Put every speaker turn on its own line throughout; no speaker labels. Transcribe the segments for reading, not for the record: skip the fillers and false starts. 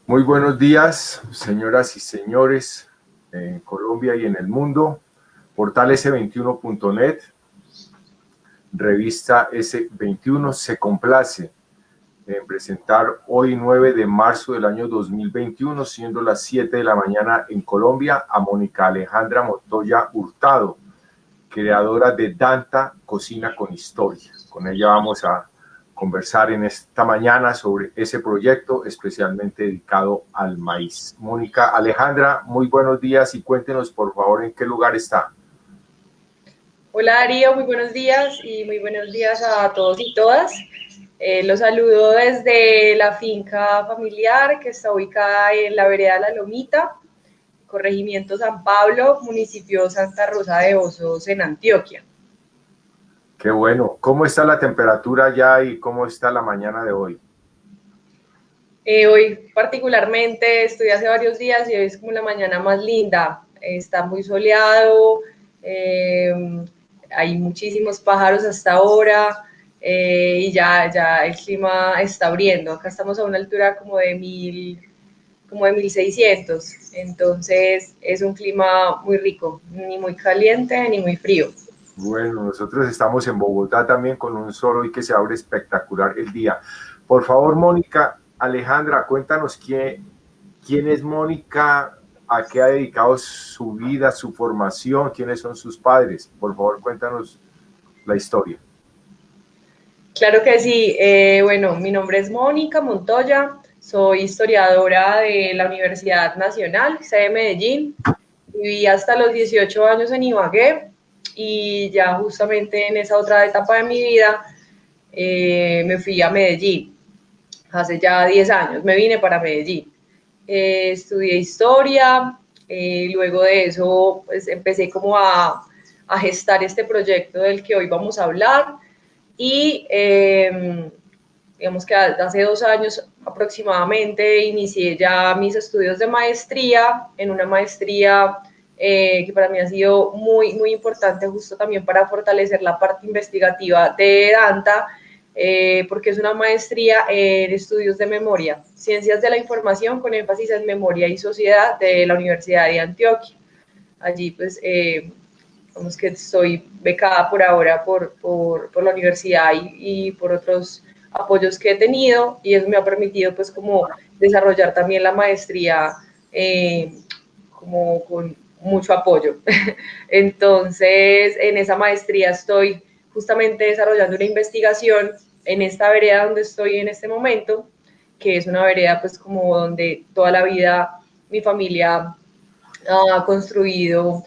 Muy buenos días, señoras y señores, en Colombia y en el mundo. Portal S21.net, revista S21, se complace en presentar hoy 9 de marzo del año 2021, siendo las 7 de la mañana en Colombia, a Mónica Alejandra Montoya Hurtado, creadora de Danta Cocina con Historia. Con ella vamos a conversar en esta mañana sobre ese proyecto especialmente dedicado al maíz. Mónica Alejandra, muy buenos días y cuéntenos por favor en qué lugar está.
Hola Darío, muy buenos días y muy buenos días a todos y todas. Los saludo desde la finca familiar que está ubicada en la vereda La Lomita, corregimiento San Pablo, municipio Santa Rosa de Osos, en Antioquia.
Qué bueno. ¿Cómo está la temperatura ya y cómo está la mañana de hoy?
Hoy particularmente estoy hace varios días y hoy es como la mañana más linda. Está muy soleado, hay muchísimos pájaros hasta ahora y ya el clima está abriendo. Acá estamos a una altura como de 1600, entonces es un clima muy rico, ni muy caliente ni muy frío.
Bueno, nosotros estamos en Bogotá también con un sol hoy que se abre espectacular el día. Por favor, Mónica Alejandra, cuéntanos quién es Mónica, a qué ha dedicado su vida, su formación, quiénes son sus padres. Por favor, cuéntanos la historia.
Claro que sí. Bueno, mi nombre es Mónica Montoya, soy historiadora de la Universidad Nacional, sede de Medellín. Viví hasta los 18 años en Ibagué y ya justamente en esa otra etapa de mi vida me fui a Medellín. Hace ya 10 años me vine para Medellín. Estudié historia, luego de eso pues empecé como a gestar este proyecto del que hoy vamos a hablar y digamos que hace 2 años aproximadamente inicié ya mis estudios de maestría, en una maestría que para mí ha sido muy importante justo también para fortalecer la parte investigativa de Danta, porque es una maestría en estudios de memoria, ciencias de la información con énfasis en memoria y sociedad de la Universidad de Antioquia. Allí pues digamos que estoy becada por ahora por la universidad y por otros apoyos que he tenido, y eso me ha permitido pues como desarrollar también la maestría como con mucho apoyo. Entonces, en esa maestría estoy justamente desarrollando una investigación en esta vereda donde estoy en este momento, que es una vereda pues como donde toda la vida mi familia ha construido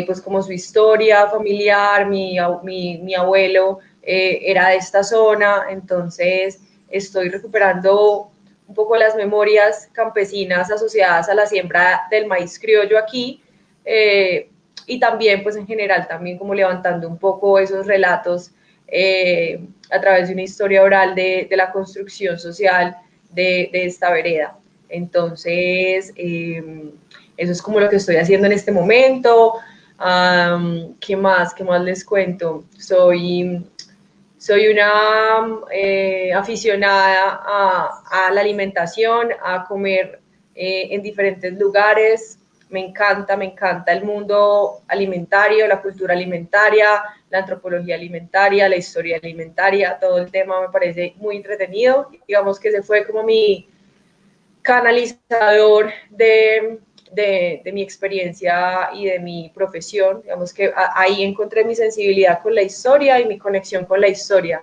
pues como su historia familiar. Mi abuelo era de esta zona, entonces estoy recuperando un poco las memorias campesinas asociadas a la siembra del maíz criollo aquí, y también pues en general también como levantando un poco esos relatos a través de una historia oral de la construcción social de esta vereda. Entonces, eso es como lo que estoy haciendo en este momento. ¿Qué más? ¿Qué más les cuento? Soy una aficionada a la alimentación, a comer en diferentes lugares. Me encanta el mundo alimentario, la cultura alimentaria, la antropología alimentaria, la historia alimentaria, todo el tema me parece muy entretenido. Digamos que ese fue como mi canalizador de mi experiencia y de mi profesión. Digamos que ahí encontré mi sensibilidad con la historia y mi conexión con la historia.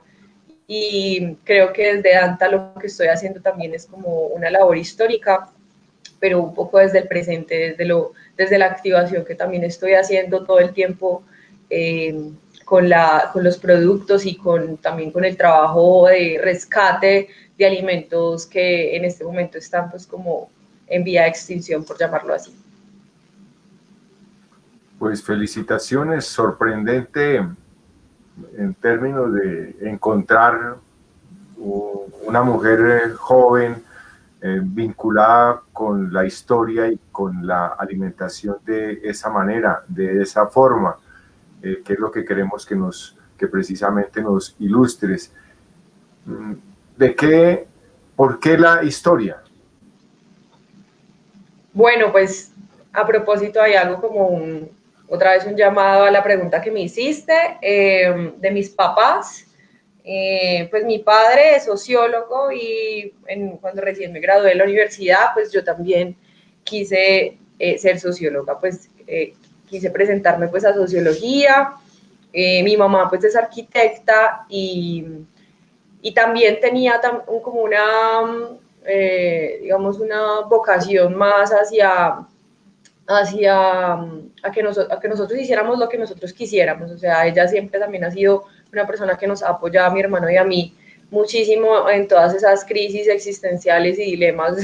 Y creo que desde Danta lo que estoy haciendo también es como una labor histórica, pero un poco desde el presente, desde la activación que también estoy haciendo todo el tiempo con los productos y también con el trabajo de rescate de alimentos que en este momento están pues como en vía de extinción, por llamarlo así.
Pues felicitaciones, sorprendente en términos de encontrar una mujer joven vinculada con la historia y con la alimentación de esa manera, de esa forma, que es lo que queremos que precisamente nos ilustres. ¿De qué, por qué la historia?
Bueno, pues a propósito hay algo como otra vez un llamado a la pregunta que me hiciste de mis papás. Pues mi padre es sociólogo y cuando recién me gradué de la universidad, pues yo también quise ser socióloga, pues quise presentarme pues a sociología. Mi mamá pues es arquitecta y también tenía como digamos, una vocación más hacia a que nosotros hiciéramos lo que nosotros quisiéramos. O sea, ella siempre también ha sido una persona que nos ha apoyado a mi hermano y a mí muchísimo en todas esas crisis existenciales y dilemas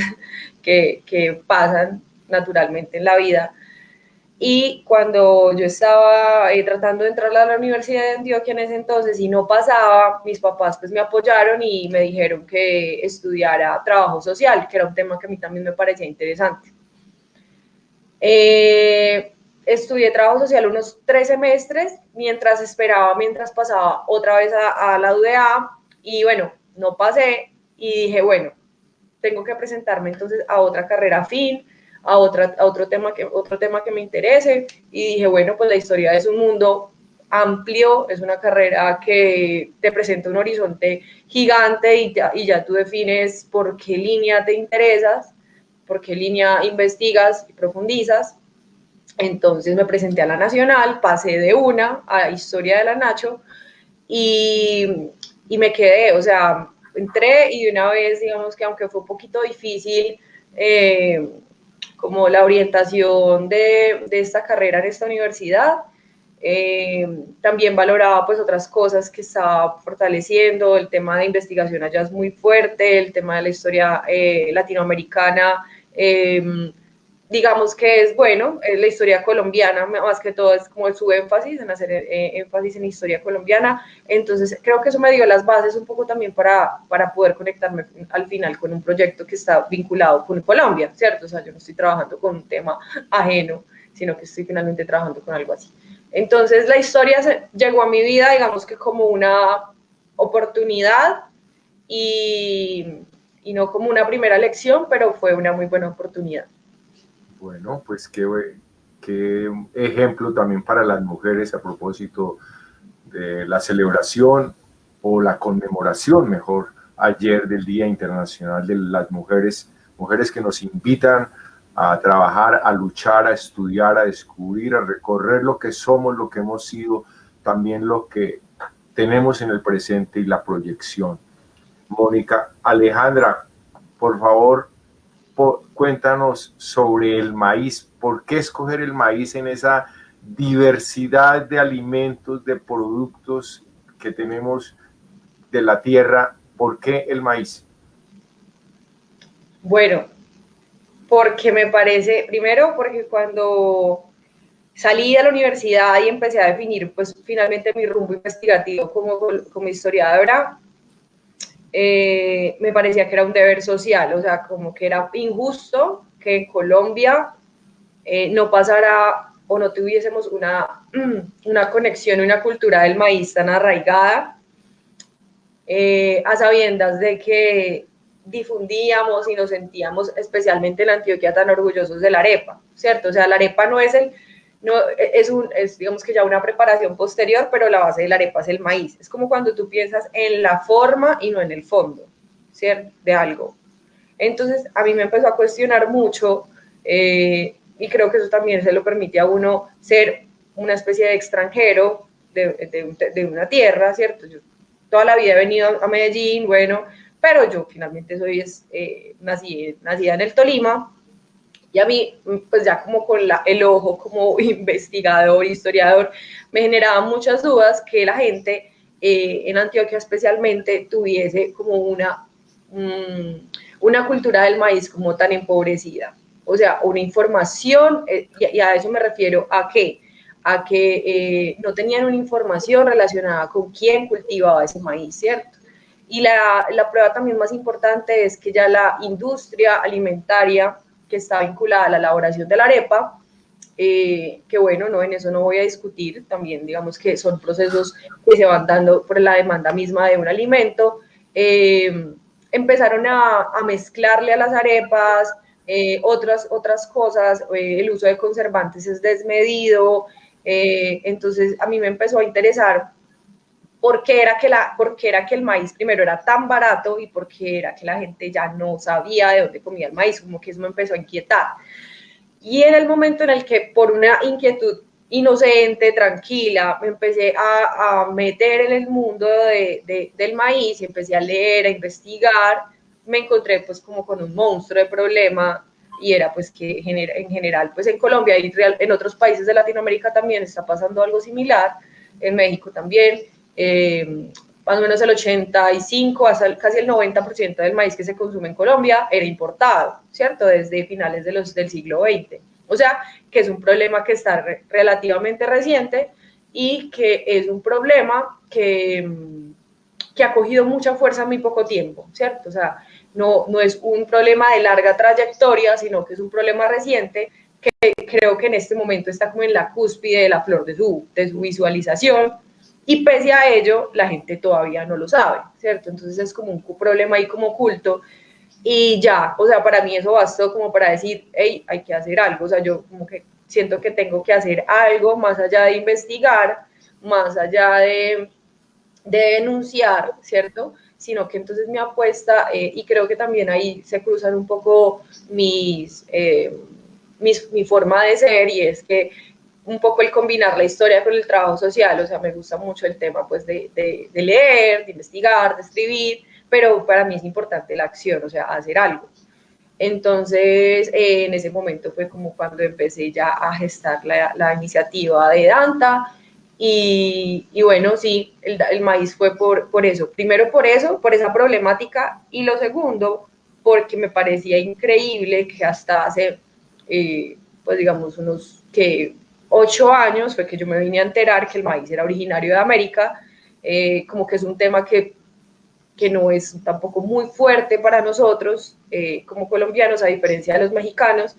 que pasan naturalmente en la vida. Y cuando yo estaba tratando de entrar a la Universidad de Antioquia en ese entonces y no pasaba, mis papás pues me apoyaron y me dijeron que estudiara trabajo social, que era un tema que a mí también me parecía interesante. Estudié trabajo social unos 3 semestres mientras pasaba otra vez a la UDA y bueno, no pasé y dije, bueno, tengo que presentarme entonces a otra carrera afín, a otro tema que me interese y dije, bueno, pues la historia es un mundo amplio, es una carrera que te presenta un horizonte gigante y ya tú defines por qué línea te interesas, por qué línea investigas y profundizas. Entonces me presenté a la Nacional, pasé de una a Historia de la Nacho y me quedé, o sea, entré y de una vez, digamos que aunque fue un poquito difícil, como la orientación de esta carrera en esta universidad, también valoraba pues otras cosas que estaba fortaleciendo, el tema de investigación allá es muy fuerte, el tema de la historia latinoamericana, digamos que es bueno, la historia colombiana, más que todo es como su énfasis en hacer énfasis en historia colombiana, entonces creo que eso me dio las bases un poco también para poder conectarme al final con un proyecto que está vinculado con Colombia, ¿cierto? O sea, yo no estoy trabajando con un tema ajeno, sino que estoy finalmente trabajando con algo así. Entonces la historia llegó a mi vida, digamos que como una oportunidad y, y no como una primera lección, pero fue una muy buena oportunidad.
Bueno, pues qué ejemplo también para las mujeres a propósito de la celebración o la conmemoración, mejor, ayer del Día Internacional de las Mujeres, mujeres que nos invitan a trabajar, a luchar, a estudiar, a descubrir, a recorrer lo que somos, lo que hemos sido, también lo que tenemos en el presente y la proyección. Mónica, Alejandra, por favor, cuéntanos sobre el maíz. ¿Por qué escoger el maíz en esa diversidad de alimentos, de productos que tenemos de la tierra? ¿Por qué el maíz?
Bueno, porque me parece, primero porque cuando salí de la universidad y empecé a definir pues finalmente mi rumbo investigativo como historiadora, me parecía que era un deber social, o sea, como que era injusto que en Colombia no pasara o no tuviésemos una conexión, una cultura del maíz tan arraigada, a sabiendas de que difundíamos y nos sentíamos, especialmente en Antioquia, tan orgullosos de la arepa, ¿cierto? O sea, la arepa no es es digamos que ya una preparación posterior, pero la base de la arepa es el maíz. Es como cuando tú piensas en la forma y no en el fondo, ¿cierto? De algo. Entonces, a mí me empezó a cuestionar mucho y creo que eso también se lo permite a uno ser una especie de extranjero de una tierra, ¿cierto? Yo toda la vida he venido a Medellín, bueno, pero yo finalmente nacida en el Tolima y a mí, pues ya como con el ojo como investigador, historiador, me generaban muchas dudas que la gente en Antioquia especialmente tuviese como una cultura del maíz como tan empobrecida. O sea, una información, y a eso me refiero a que no tenían una información relacionada con quién cultivaba ese maíz, ¿cierto? Y la prueba también más importante es que ya la industria alimentaria que está vinculada a la elaboración de la arepa, que bueno, no, en eso no voy a discutir, también digamos que son procesos que se van dando por la demanda misma de un alimento, empezaron a mezclarle a las arepas otras cosas, el uso de conservantes es desmedido, entonces a mí me empezó a interesar por qué era que el maíz primero era tan barato y por qué era que la gente ya no sabía de dónde comía el maíz, como que eso me empezó a inquietar. Y en el momento en el que por una inquietud inocente, tranquila, me empecé a meter en el mundo del maíz y empecé a leer, a investigar, me encontré pues como con un monstruo de problema y era pues que en general pues en Colombia y en otros países de Latinoamérica también está pasando algo similar, en México también, más o menos el 85 hasta casi el 90% del maíz que se consume en Colombia era importado, ¿cierto? Desde finales del siglo XX. O sea, que es un problema que está relativamente reciente y que es un problema que ha cogido mucha fuerza en muy poco tiempo, ¿cierto? O sea, no es un problema de larga trayectoria, sino que es un problema reciente que creo que en este momento está como en la cúspide de la flor de su visualización, y pese a ello, la gente todavía no lo sabe, ¿cierto? Entonces es como un problema ahí como oculto, y ya, o sea, para mí eso bastó como para decir, hey, hay que hacer algo, o sea, yo como que siento que tengo que hacer algo más allá de investigar, más allá de denunciar, ¿cierto? Sino que entonces mi apuesta, y creo que también ahí se cruzan un poco mi forma de ser, y es que un poco el combinar la historia con el trabajo social, o sea, me gusta mucho el tema pues de leer, de investigar, de escribir, pero para mí es importante la acción, o sea, hacer algo. Entonces, en ese momento fue como cuando empecé ya a gestar la iniciativa de Danta, y bueno, sí, el maíz fue por eso. Primero por eso, por esa problemática, y lo segundo, porque me parecía increíble que hasta hace, pues digamos, unos que 8 años fue que yo me vine a enterar que el maíz era originario de América, como que es un tema que no es tampoco muy fuerte para nosotros como colombianos, a diferencia de los mexicanos,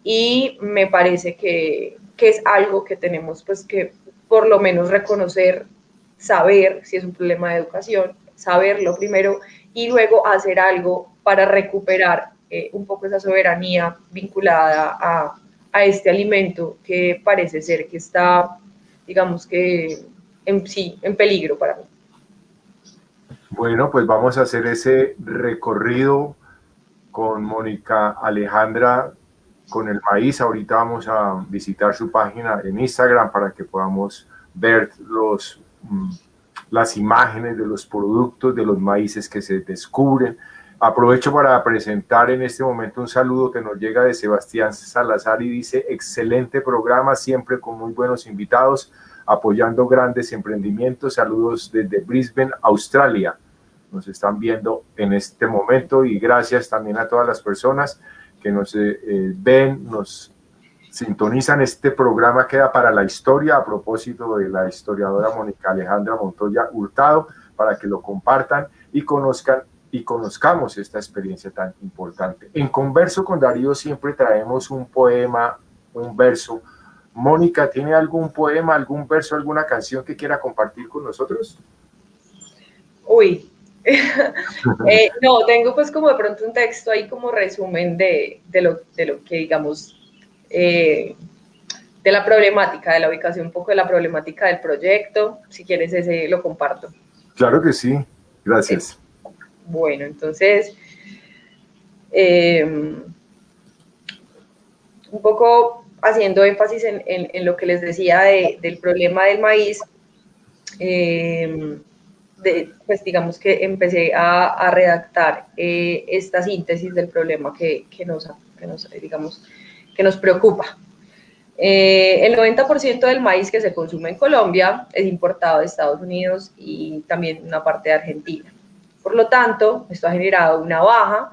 y me parece que es algo que tenemos pues que por lo menos reconocer, saber si es un problema de educación, saberlo primero y luego hacer algo para recuperar un poco esa soberanía vinculada a este alimento que parece ser que está, digamos que sí, en peligro para mí.
Bueno, pues vamos a hacer ese recorrido con Mónica Alejandra con el maíz. Ahorita vamos a visitar su página en Instagram para que podamos ver las imágenes de los productos, de los maíces que se descubren. Aprovecho para presentar en este momento un saludo que nos llega de Sebastián Salazar y dice: excelente programa, siempre con muy buenos invitados, apoyando grandes emprendimientos. Saludos desde Brisbane, Australia. Nos están viendo en este momento, y gracias también a todas las personas que nos ven, nos sintonizan. Este programa queda para la historia, a propósito de la historiadora Mónica Alejandra Montoya Hurtado, para que lo compartan y conozcamos esta experiencia tan importante. En Converso con Darío siempre traemos un poema, un verso. Mónica, ¿tiene algún poema, algún verso, alguna canción que quiera compartir con nosotros?
Uy, no, tengo pues como de pronto un texto ahí como resumen de lo que digamos, de la problemática, de la ubicación, un poco de la problemática del proyecto. Si quieres ese lo comparto.
Claro que sí, gracias.
Bueno, entonces, un poco haciendo énfasis en lo que les decía del problema del maíz, pues digamos que empecé a redactar esta síntesis del problema que nos preocupa. El 90% del maíz que se consume en Colombia es importado de Estados Unidos y también una parte de Argentina. Por lo tanto, esto ha generado una baja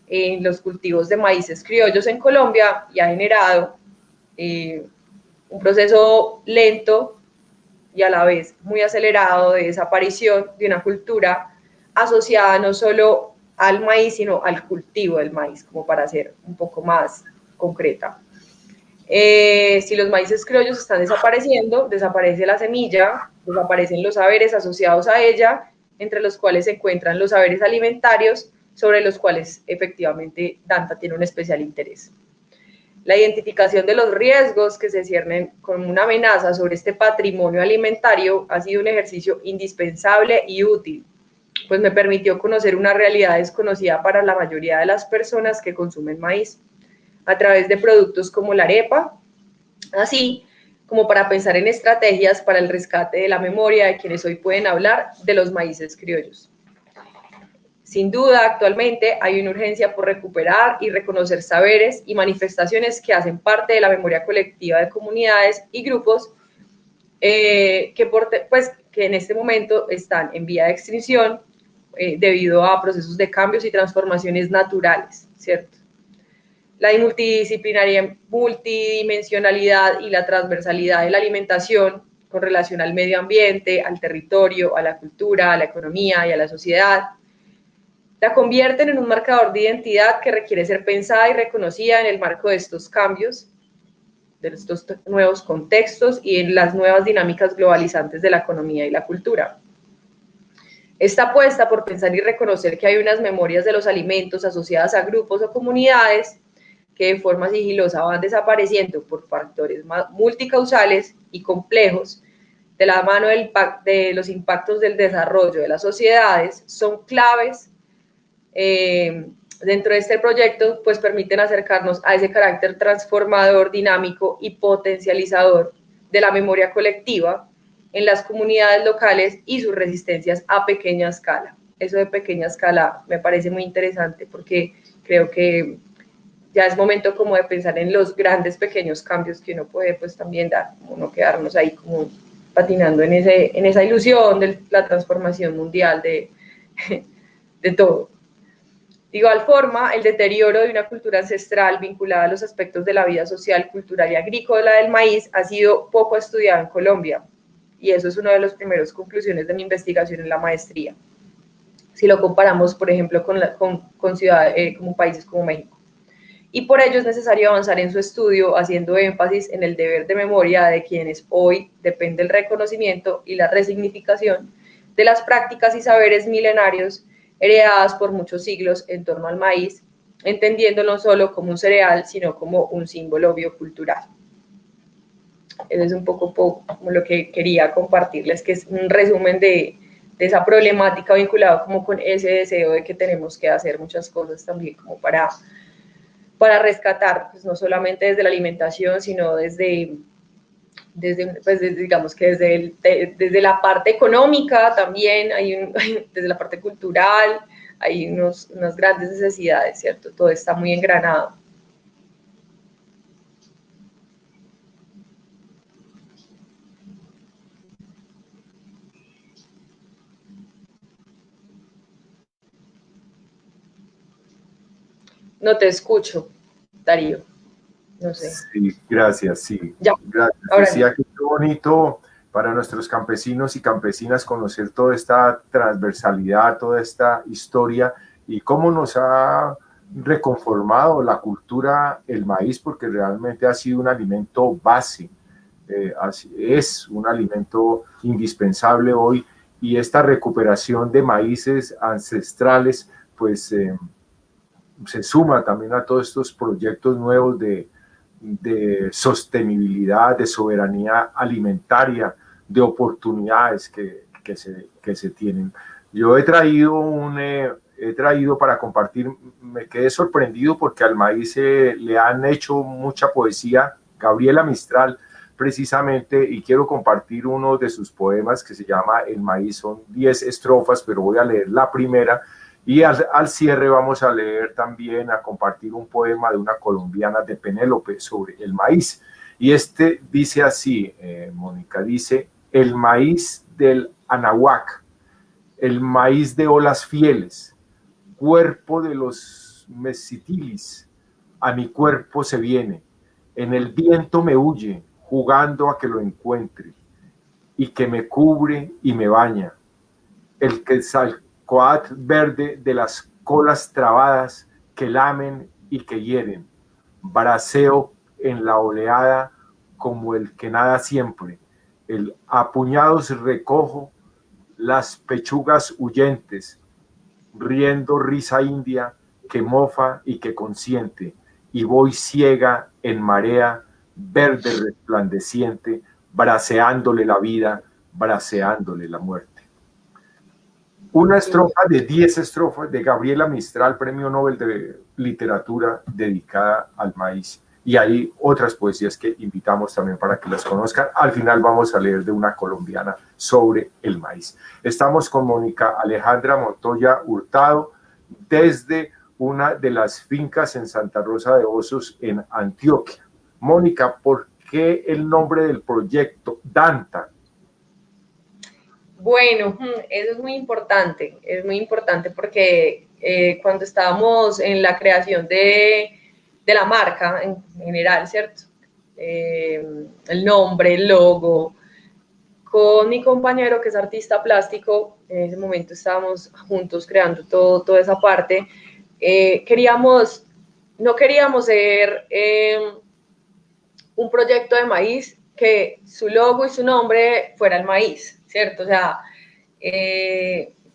en los cultivos de maíces criollos en Colombia y ha generado un proceso lento y a la vez muy acelerado de desaparición de una cultura asociada no solo al maíz, sino al cultivo del maíz, como para ser un poco más concreta. Si los maíces criollos están desapareciendo, desaparece la semilla, desaparecen los saberes asociados a ella, entre los cuales se encuentran los saberes alimentarios, sobre los cuales efectivamente Danta tiene un especial interés. La identificación de los riesgos que se ciernen con una amenaza sobre este patrimonio alimentario ha sido un ejercicio indispensable y útil, pues me permitió conocer una realidad desconocida para la mayoría de las personas que consumen maíz, a través de productos como la arepa, así como para pensar en estrategias para el rescate de la memoria de quienes hoy pueden hablar de los maíces criollos. Sin duda, actualmente hay una urgencia por recuperar y reconocer saberes y manifestaciones que hacen parte de la memoria colectiva de comunidades y grupos que en este momento están en vía de extinción debido a procesos de cambios y transformaciones naturales, ¿cierto? La multidimensionalidad y la transversalidad de la alimentación con relación al medio ambiente, al territorio, a la cultura, a la economía y a la sociedad, la convierten en un marcador de identidad que requiere ser pensada y reconocida en el marco de estos cambios, de estos nuevos contextos y en las nuevas dinámicas globalizantes de la economía y la cultura. Esta apuesta por pensar y reconocer que hay unas memorias de los alimentos asociadas a grupos o comunidades que de forma sigilosa van desapareciendo por factores multicausales y complejos, de la mano de los impactos del desarrollo de las sociedades, son claves dentro de este proyecto, pues permiten acercarnos a ese carácter transformador, dinámico y potencializador de la memoria colectiva en las comunidades locales y sus resistencias a pequeña escala. Eso de pequeña escala me parece muy interesante porque creo que ya es momento como de pensar en los grandes pequeños cambios que uno puede pues también dar, como no quedarnos ahí como patinando en esa ilusión de la transformación mundial de todo. De igual forma, el deterioro de una cultura ancestral vinculada a los aspectos de la vida social, cultural y agrícola del maíz ha sido poco estudiado en Colombia, y eso es una de las primeras conclusiones de mi investigación en la maestría, si lo comparamos, por ejemplo, con ciudades como países como México. Y por ello es necesario avanzar en su estudio haciendo énfasis en el deber de memoria de quienes hoy depende el reconocimiento y la resignificación de las prácticas y saberes milenarios heredadas por muchos siglos en torno al maíz, entendiéndolo no solo como un cereal, sino como un símbolo biocultural. Eso es un poco como lo que quería compartirles, que es un resumen de esa problemática vinculada como con ese deseo de que tenemos que hacer muchas cosas también como para rescatar, pues no solamente desde la alimentación, sino digamos que desde la parte económica también, desde la parte cultural, hay unas grandes necesidades, ¿cierto? Todo está muy engranado. No te escucho, Darío. No sé.
Sí, gracias, sí.
Ya.
Gracias. Decía que qué bonito para nuestros campesinos y campesinas conocer toda esta transversalidad, toda esta historia y cómo nos ha reconformado la cultura el maíz, porque realmente ha sido un alimento base, es un alimento indispensable hoy, y esta recuperación de maíces ancestrales pues se suma también a todos estos proyectos nuevos de sostenibilidad, de soberanía alimentaria, de oportunidades que se tienen. Yo he traído para compartir, me quedé sorprendido porque al maíz le han hecho mucha poesía, Gabriela Mistral precisamente, y quiero compartir uno de sus poemas que se llama El maíz. Son 10 estrofas, pero voy a leer la primera. Y al cierre vamos a leer también, a compartir un poema de una colombiana, de Penélope, sobre el maíz. Y este dice así, Mónica, dice: el maíz del Anahuac, el maíz de olas fieles, cuerpo de los mesitilis, a mi cuerpo se viene, en el viento me huye, jugando a que lo encuentre, y que me cubre y me baña. El Quetzalcóatl verde de las colas trabadas que lamen y que hieren, braceo en la oleada como el que nada siempre, el a puñados recojo las pechugas huyentes, riendo risa india, que mofa y que consiente, y voy ciega en marea, verde resplandeciente, braceándole la vida, braceándole la muerte. Una estrofa de 10 estrofas de Gabriela Mistral, Premio Nobel de Literatura, dedicada al maíz. Y hay otras poesías que invitamos también para que las conozcan. Al final vamos a leer de una colombiana sobre el maíz. Estamos con Mónica Alejandra Montoya Hurtado desde una de las fincas en Santa Rosa de Osos, en Antioquia. Mónica, ¿por qué el nombre del proyecto Danta?
Bueno, eso es muy importante porque cuando estábamos en la creación de la marca en general, ¿cierto? El nombre, el logo, con mi compañero que es artista plástico, en ese momento estábamos juntos creando toda esa parte, no queríamos ser un proyecto de maíz que su logo y su nombre fuera el maíz, ¿cierto? O sea,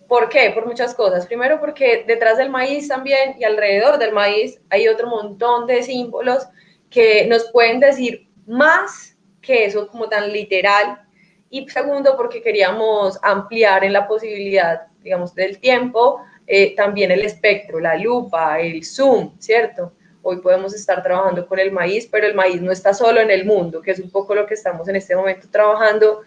¿por qué? Por muchas cosas. Primero porque detrás del maíz también y alrededor del maíz hay otro montón de símbolos que nos pueden decir más que eso como tan literal. Y segundo porque queríamos ampliar en la posibilidad, digamos, del tiempo, también el espectro, la lupa, el zoom, ¿cierto? Hoy podemos estar trabajando con el maíz, pero el maíz no está solo en el mundo, que es un poco lo que estamos en este momento trabajando,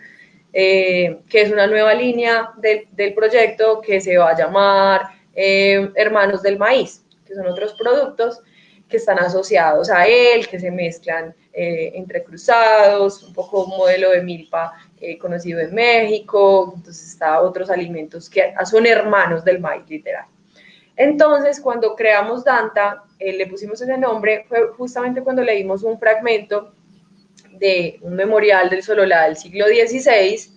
que es una nueva línea del proyecto que se va a llamar Hermanos del Maíz, que son otros productos que están asociados a él, que se mezclan entrecruzados, un poco un modelo de milpa conocido en México, entonces está otros alimentos que son hermanos del maíz, literal. Entonces, cuando creamos Danta, le pusimos ese nombre, fue justamente cuando leímos un fragmento de un memorial del Sololá del siglo XVI,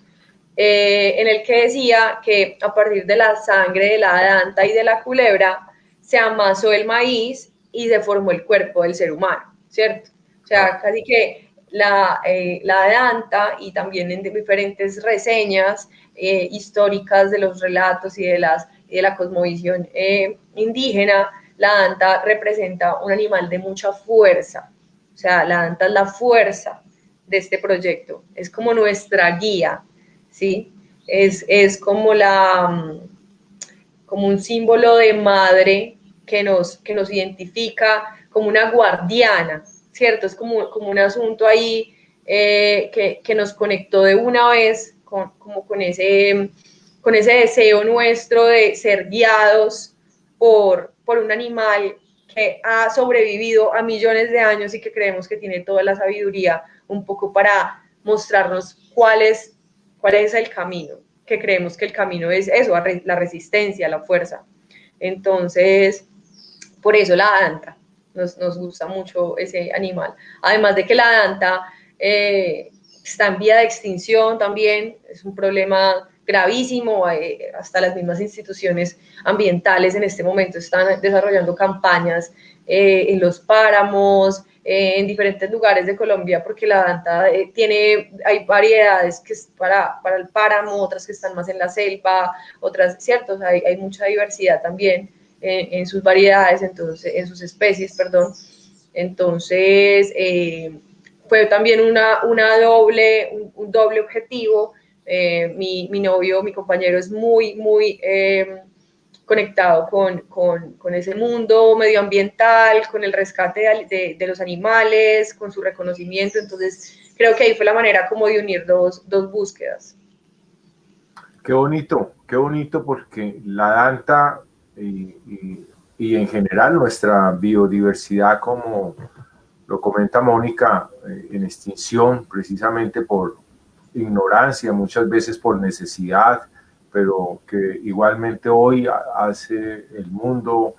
en el que decía que a partir de la sangre de la danta y de la culebra se amasó el maíz y se formó el cuerpo del ser humano, ¿cierto? O sea, casi que la danta y también en diferentes reseñas históricas de los relatos y de la cosmovisión indígena, la danta representa un animal de mucha fuerza. O sea, la danta es la fuerza de este proyecto, es como nuestra guía, ¿sí? Es como como un símbolo de madre que nos identifica como una guardiana, ¿cierto? Es como un asunto ahí que nos conectó de una vez como con ese deseo nuestro de ser guiados por un animal que ha sobrevivido a millones de años y que creemos que tiene toda la sabiduría un poco para mostrarnos cuál es el camino, que creemos que el camino es eso, la resistencia, la fuerza. Entonces, por eso la danta, nos gusta mucho ese animal. Además de que la danta está en vía de extinción también, es un problema gravísimo, hasta las mismas instituciones ambientales en este momento están desarrollando campañas en los páramos, en diferentes lugares de Colombia, porque la danta hay variedades que es para el páramo, otras que están más en la selva, otras, ¿cierto? O sea, hay mucha diversidad también en sus variedades, entonces, en sus especies, perdón. Entonces, fue también un doble objetivo. Mi novio, mi compañero es muy conectado con ese mundo medioambiental, con el rescate de los animales, con su reconocimiento. Entonces, creo que ahí fue la manera como de unir dos búsquedas.
Qué bonito porque la danta y en general nuestra biodiversidad, como lo comenta Mónica, en extinción precisamente por ignorancia, muchas veces por necesidad, pero que igualmente hoy hace el mundo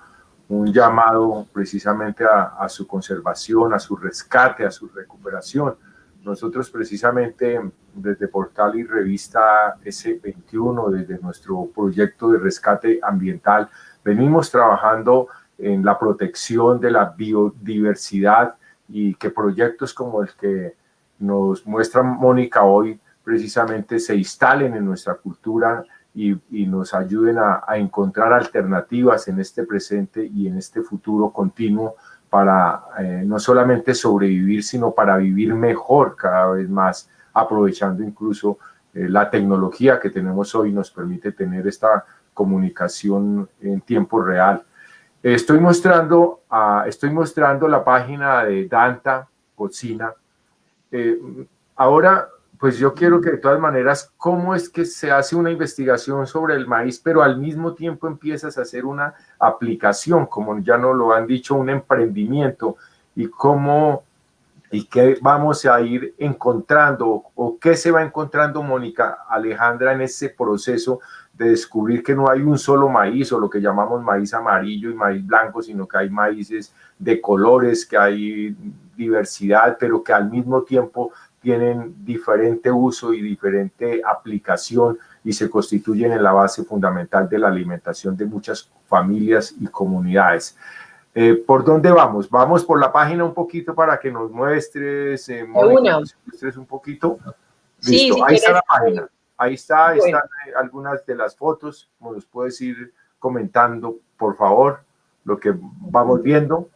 un llamado precisamente a su conservación, a su rescate, a su recuperación. Nosotros precisamente desde Portal y Revista S21, desde nuestro proyecto de rescate ambiental, venimos trabajando en la protección de la biodiversidad y que proyectos como el que nos muestra Mónica hoy precisamente se instalen en nuestra cultura y nos ayuden a encontrar alternativas en este presente y en este futuro continuo para no solamente sobrevivir, sino para vivir mejor cada vez más, aprovechando incluso la tecnología que tenemos hoy nos permite tener esta comunicación en tiempo real. Estoy mostrando la página de Danta Cocina. Ahora, pues yo quiero que de todas maneras, ¿cómo es que se hace una investigación sobre el maíz, pero al mismo tiempo empiezas a hacer una aplicación, como ya nos lo han dicho, un emprendimiento? ¿Y cómo y qué vamos a ir encontrando o qué se va encontrando Mónica Alejandra en ese proceso de descubrir que no hay un solo maíz o lo que llamamos maíz amarillo y maíz blanco, sino que hay maíces de colores, que hay diversidad, pero que al mismo tiempo tienen diferente uso y diferente aplicación y se constituyen en la base fundamental de la alimentación de muchas familias y comunidades? ¿Por dónde vamos? Vamos por la página un poquito para que nos muestres, Mónica, nos muestres un poquito.
Sí,
Listo,
si
ahí
quieres,
está la página. Ahí está,
bueno.
están algunas de las fotos. ¿Nos puedes ir comentando, por favor, lo que vamos viendo?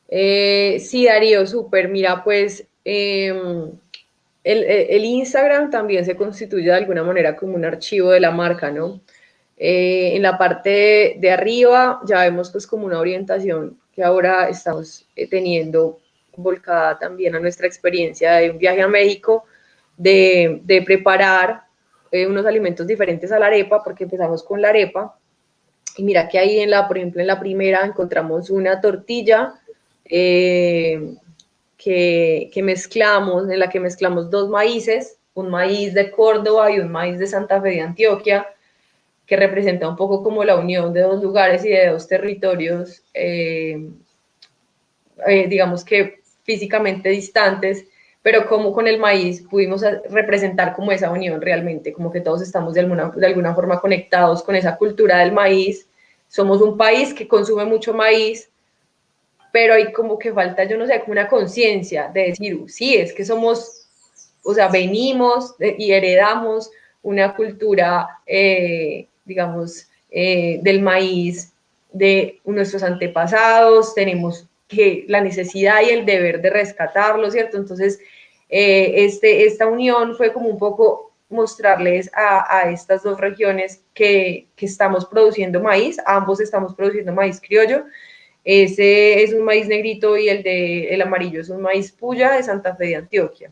Sí, Darío, súper. Mira, pues el Instagram también se constituye de alguna manera como un archivo de la marca, ¿no? En la parte de arriba ya vemos pues como una orientación que ahora estamos teniendo volcada también a nuestra experiencia de un viaje a México, de preparar unos alimentos diferentes a la arepa, porque empezamos con la arepa. Y mira que ahí, por ejemplo, en la primera encontramos una tortilla que mezclamos, en la que mezclamos dos maíces, un maíz de Córdoba y un maíz de Santa Fe de Antioquia, que representa un poco como la unión de dos lugares y de dos territorios, digamos que físicamente distantes, pero como con el maíz pudimos representar como esa unión realmente, como que todos estamos de alguna forma conectados con esa cultura del maíz. Somos un país que consume mucho maíz, pero hay como que falta, yo no sé, como una conciencia de decir, sí, es que somos, o sea, venimos y heredamos una cultura, digamos, del maíz de nuestros antepasados, tenemos que la necesidad y el deber de rescatarlo, ¿cierto? Entonces, esta unión fue como un poco mostrarles a estas dos regiones que estamos produciendo maíz, ambos estamos produciendo maíz criollo. Ese es un maíz negrito y el amarillo es un maíz puya de Santa Fe de Antioquia.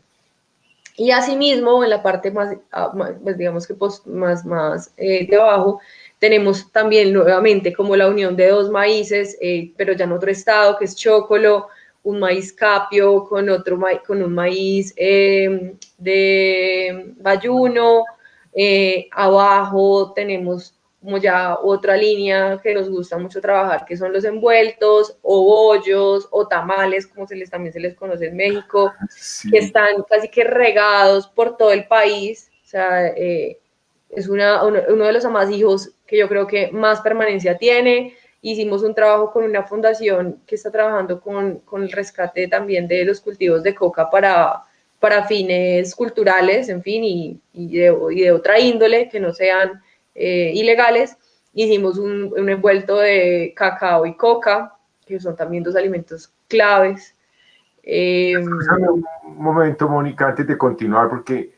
Y asimismo, en la parte más, pues digamos que más de abajo, tenemos también nuevamente como la unión de dos maíces, pero ya en otro estado, que es Chocolo, un maíz capio con un maíz de bayuno. Abajo tenemos como ya otra línea que nos gusta mucho trabajar, que son los envueltos, o bollos, o tamales, como también se les conoce en México,
Sí.
que están casi que regados por todo el país. O sea, es uno de los amasijos que yo creo que más permanencia tiene. Hicimos un trabajo con una fundación que está trabajando con el rescate también de los cultivos de coca para fines culturales, en fin, y de otra índole que no sean ilegales. Hicimos un envuelto de cacao y coca, que son también dos alimentos claves.
Un momento, Mónica, antes de continuar, porque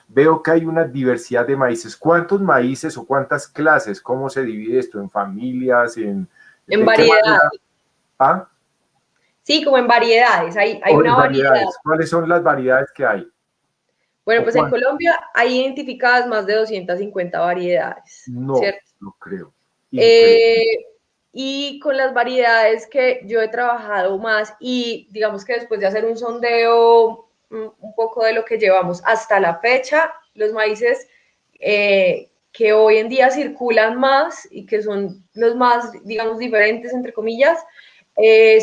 veo que hay una diversidad de maíces. ¿Cuántos maíces o cuántas clases? ¿Cómo se divide esto? ¿En familias? ¿En
variedades?
¿Ah?
Sí, como en variedades. Hay una variedad.
¿Cuáles son las variedades que hay?
Bueno, pues en Colombia hay identificadas más de 250 variedades.
No,
¿cierto?
lo creo.
Y con las variedades que yo he trabajado más, y digamos que después de hacer un sondeo un poco de lo que llevamos hasta la fecha, los maíces que hoy en día circulan más y que son los más, digamos, diferentes, entre comillas,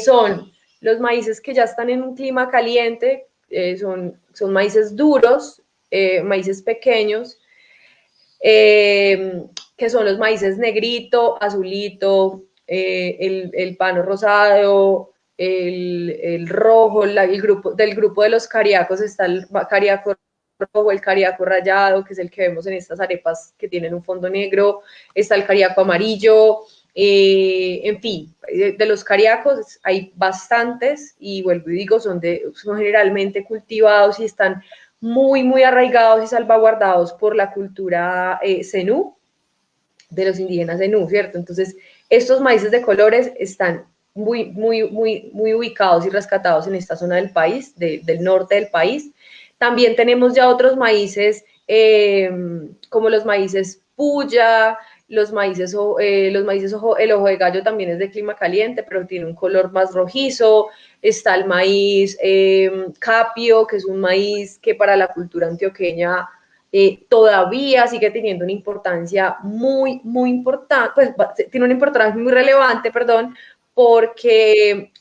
son los maíces que ya están en un clima caliente, son maíces duros, maíces pequeños, que son los maíces negrito, azulito, el pano rosado, el rojo, del grupo de los cariacos está el cariaco rojo, el cariaco rayado, que es el que vemos en estas arepas que tienen un fondo negro, está el cariaco amarillo, en fin, de los cariacos hay bastantes y vuelvo y digo, son generalmente cultivados y están muy arraigados y salvaguardados por la cultura zenú, de los indígenas zenú, ¿cierto? Entonces, estos maíces de colores están muy ubicados y rescatados en esta zona del país, del norte del país. También tenemos ya otros maíces, como los maíces puya, los maíces el ojo de gallo también es de clima caliente, pero tiene un color más rojizo. Está el maíz capio, que es un maíz que para la cultura antioqueña todavía sigue teniendo una importancia muy importante, pues tiene una importancia muy relevante, perdón,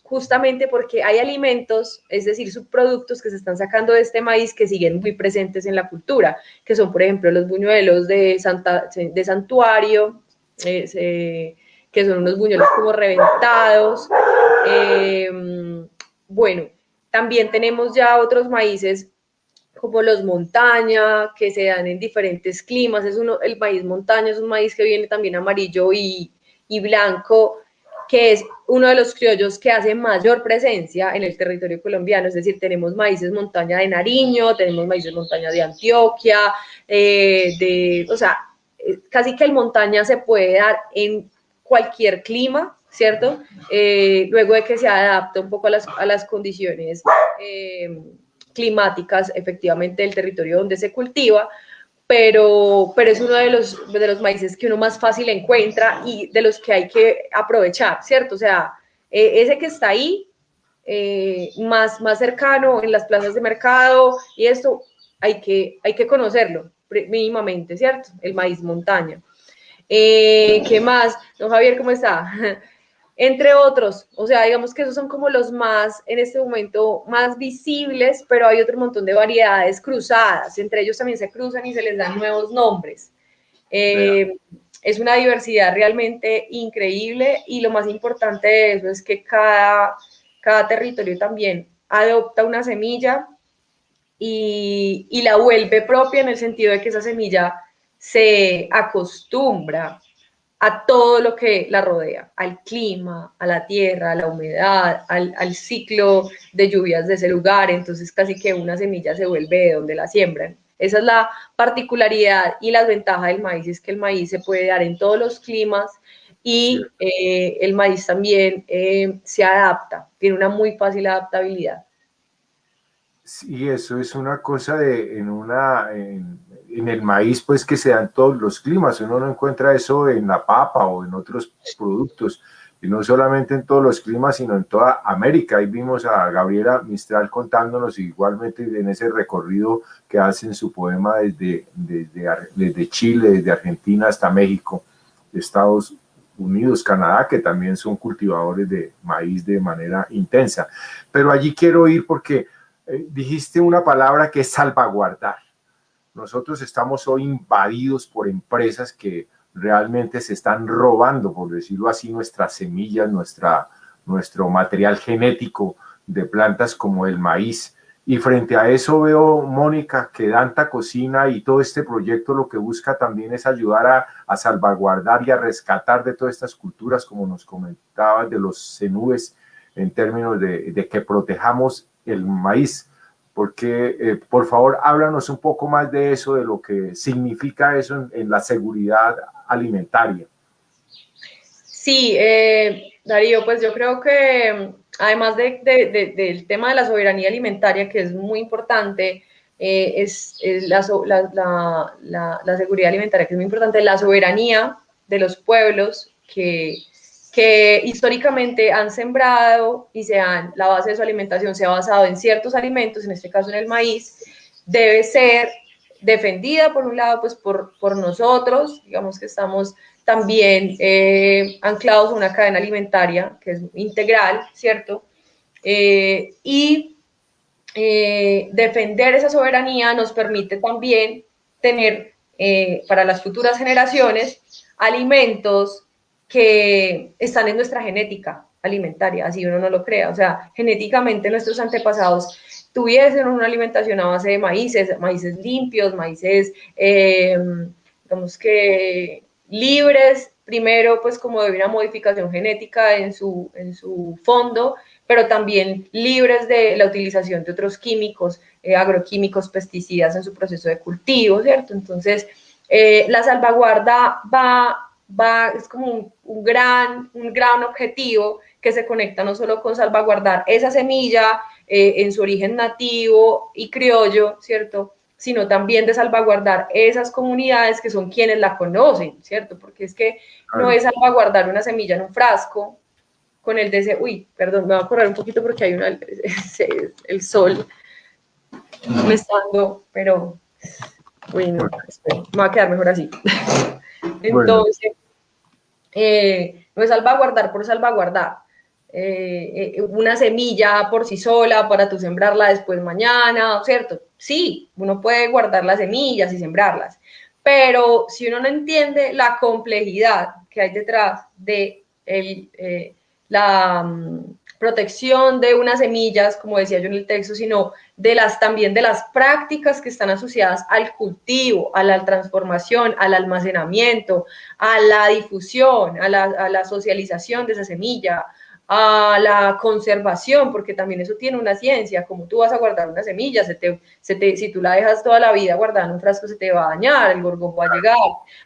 justamente porque hay alimentos, es decir, subproductos que se están sacando de este maíz que siguen muy presentes en la cultura, que son, por ejemplo, los buñuelos de santuario, que son unos buñuelos como reventados. Bueno, también tenemos ya otros maíces como los montaña, que se dan en diferentes climas. El maíz montaña es un maíz que viene también amarillo y blanco, que es uno de los criollos que hace mayor presencia en el territorio colombiano. Es decir, tenemos maíces montaña de Nariño, tenemos maíces montaña de Antioquia, o sea, casi que el montaña se puede dar en cualquier clima, ¿cierto? Luego de que se adapta un poco a las condiciones climáticas, efectivamente, del territorio donde se cultiva, pero es uno de los maíces que uno más fácil encuentra y de los que hay que aprovechar, ¿cierto? O sea, ese que está ahí, más cercano en las plazas de mercado y esto, hay que conocerlo mínimamente, ¿cierto? El maíz montaña. ¿Qué más? Don Javier, ¿cómo está? Entre otros, o sea, digamos que esos son como los más, en este momento, más visibles, pero hay otro montón de variedades cruzadas, entre ellos también se cruzan y se les dan nuevos nombres. Es una diversidad realmente increíble y lo más importante de eso es que cada territorio también adopta una semilla y la vuelve propia en el sentido de que esa semilla se acostumbra a todo lo que la rodea, al clima, a la tierra, a la humedad, al ciclo de lluvias de ese lugar, entonces casi que una semilla se vuelve de donde la siembran. Esa es la particularidad y la ventaja del maíz, es que el maíz se puede dar en todos los climas y el maíz también se adapta, tiene una muy fácil adaptabilidad.
Sí, eso es una cosa en el maíz, pues que se dan todos los climas. Uno no encuentra eso en la papa o en otros productos, y no solamente en todos los climas, sino en toda América. Ahí vimos a Gabriela Mistral contándonos igualmente en ese recorrido que hace en su poema desde Chile, desde Argentina hasta México, Estados Unidos, Canadá, que también son cultivadores de maíz de manera intensa. Pero allí quiero ir porque dijiste una palabra que es salvaguardar. Nosotros estamos hoy invadidos por empresas que realmente se están robando, por decirlo así, nuestras semillas, nuestro material genético de plantas como el maíz. Y frente a eso veo, Mónica, que Danta Cocina y todo este proyecto lo que busca también es ayudar a salvaguardar y a rescatar de todas estas culturas, como nos comentabas, de los zenúes, en términos de que protejamos el maíz. Porque, por favor, háblanos un poco más de eso, de lo que significa eso en la seguridad alimentaria.
Sí, Darío, pues yo creo que además del tema de la soberanía alimentaria, que es muy importante, es la seguridad alimentaria, que es muy importante, la soberanía de los pueblos que históricamente han sembrado y la base de su alimentación se ha basado en ciertos alimentos, en este caso en el maíz, debe ser defendida por un lado pues por nosotros, digamos que estamos también anclados a una cadena alimentaria que es integral, ¿cierto? Y defender esa soberanía nos permite también tener para las futuras generaciones alimentos que están en nuestra genética alimentaria, así uno no lo crea, o sea, genéticamente nuestros antepasados tuviesen una alimentación a base de maíces, maíces limpios, maíces, digamos que libres, primero pues como de una modificación genética en su fondo, pero también libres de la utilización de otros químicos, agroquímicos, pesticidas en su proceso de cultivo, ¿cierto? Entonces, la salvaguarda es como un gran objetivo que se conecta no solo con salvaguardar esa semilla en su origen nativo y criollo, ¿cierto?, sino también de salvaguardar esas comunidades que son quienes la conocen, ¿cierto? Porque es que no es salvaguardar una semilla en un frasco con el deseo, perdón, me voy a correr un poquito porque hay el sol me está dando, pero, no, espera, me va a quedar mejor así. Entonces, no es salvaguardar por salvaguardar. Una semilla por sí sola para tú sembrarla después mañana, ¿cierto? Sí, uno puede guardar las semillas y sembrarlas, pero si uno no entiende la complejidad que hay detrás de la protección de unas semillas, como decía yo en el texto, sino también de las prácticas que están asociadas al cultivo, a la transformación, al almacenamiento, a la difusión, a la socialización de esa semilla, a la conservación, porque también eso tiene una ciencia, como tú vas a guardar una semilla, si tú la dejas toda la vida guardada en un frasco se te va a dañar, el gorgojo va a llegar,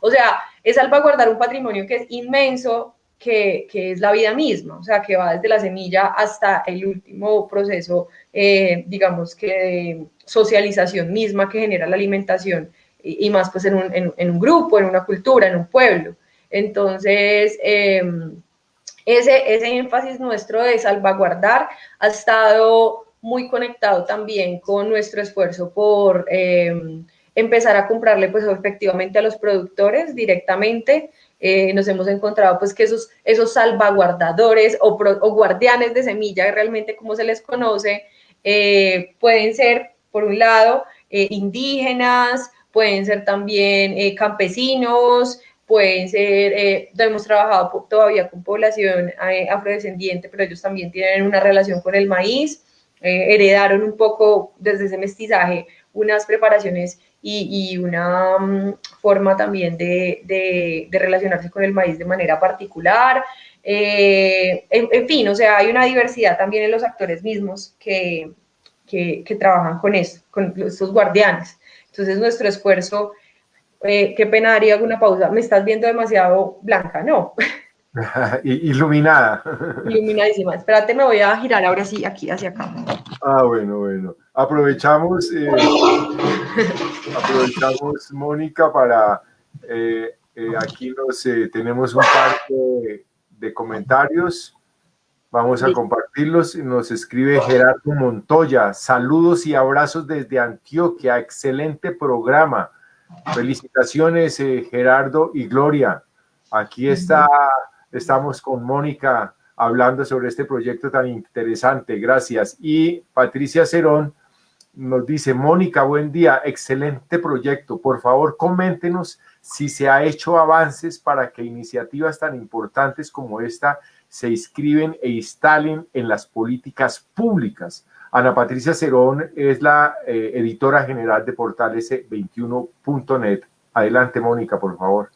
o sea, es salvaguardar un patrimonio que es inmenso, que es la vida misma, o sea, que va desde la semilla hasta el último proceso, digamos que de socialización misma que genera la alimentación, y más pues en un grupo, en una cultura, en un pueblo. Entonces, ese énfasis nuestro de salvaguardar ha estado muy conectado también con nuestro esfuerzo por empezar a comprarle pues efectivamente a los productores directamente. Nos hemos encontrado pues que esos salvaguardadores o guardianes de semilla, realmente como se les conoce, pueden ser, por un lado, indígenas, pueden ser también campesinos, pueden ser, hemos trabajado todavía con población afrodescendiente, pero ellos también tienen una relación con el maíz, heredaron un poco desde ese mestizaje unas preparaciones y una forma también de relacionarse con el maíz de manera particular. En fin, o sea, hay una diversidad también en los actores mismos que trabajan con esto, con estos guardianes. Entonces, nuestro esfuerzo, qué pena, daría alguna pausa. Me estás viendo demasiado blanca, ¿no?
Iluminada.
Iluminadísima. Espérate, me voy a girar ahora sí, aquí, hacia acá.
Bueno. Aprovechamos, Mónica, para aquí tenemos un par de comentarios. Vamos a compartirlos. Nos escribe Gerardo Montoya. Saludos y abrazos desde Antioquia. Excelente programa. Felicitaciones, Gerardo y Gloria. Aquí estamos con Mónica hablando sobre este proyecto tan interesante. Gracias. Y Patricia Cerón nos dice: Mónica, buen día, excelente proyecto. Por favor, coméntenos si se ha hecho avances para que iniciativas tan importantes como esta se inscriben e instalen en las políticas públicas. Ana Patricia Cerón es la editora general de Portales21.net. Adelante, Mónica, por favor.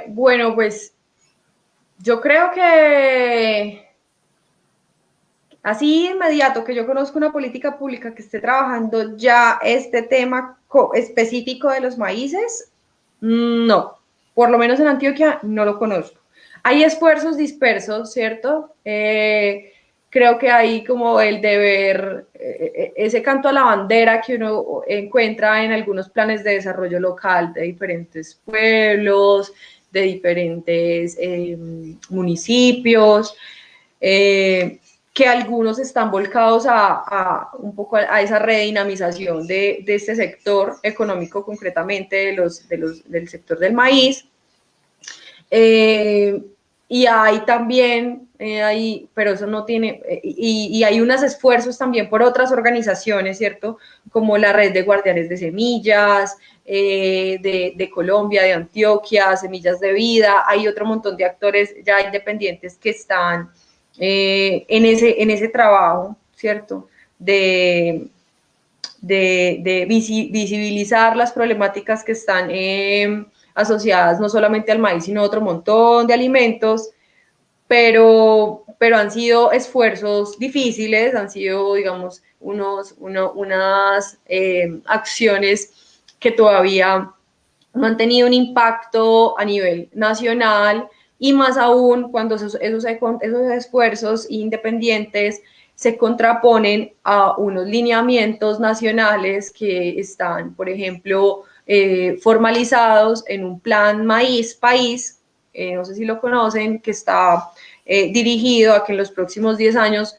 Bueno, pues yo creo que así inmediato que yo conozco una política pública que esté trabajando ya este tema específico de los maíces, no, por lo menos en Antioquia no lo conozco. Hay esfuerzos dispersos, ¿cierto? Creo que hay como el deber, ese canto a la bandera que uno encuentra en algunos planes de desarrollo local de diferentes pueblos, de diferentes municipios, que algunos están volcados un poco a esa redinamización de este sector económico, concretamente del sector del maíz. Y hay también, pero eso no tiene, y hay unos esfuerzos también por otras organizaciones, ¿cierto? Como la Red de Guardianes de Semillas, de Colombia, de Antioquia, Semillas de Vida. Hay otro montón de actores ya independientes que están en ese trabajo, ¿cierto? De visibilizar las problemáticas que están asociadas no solamente al maíz, sino a otro montón de alimentos, pero han sido esfuerzos difíciles, han sido, digamos, unas acciones que todavía no han tenido un impacto a nivel nacional, y más aún cuando esos esfuerzos independientes se contraponen a unos lineamientos nacionales que están, por ejemplo, formalizados en un plan maíz país, no sé si lo conocen, que está dirigido a que en los próximos 10 años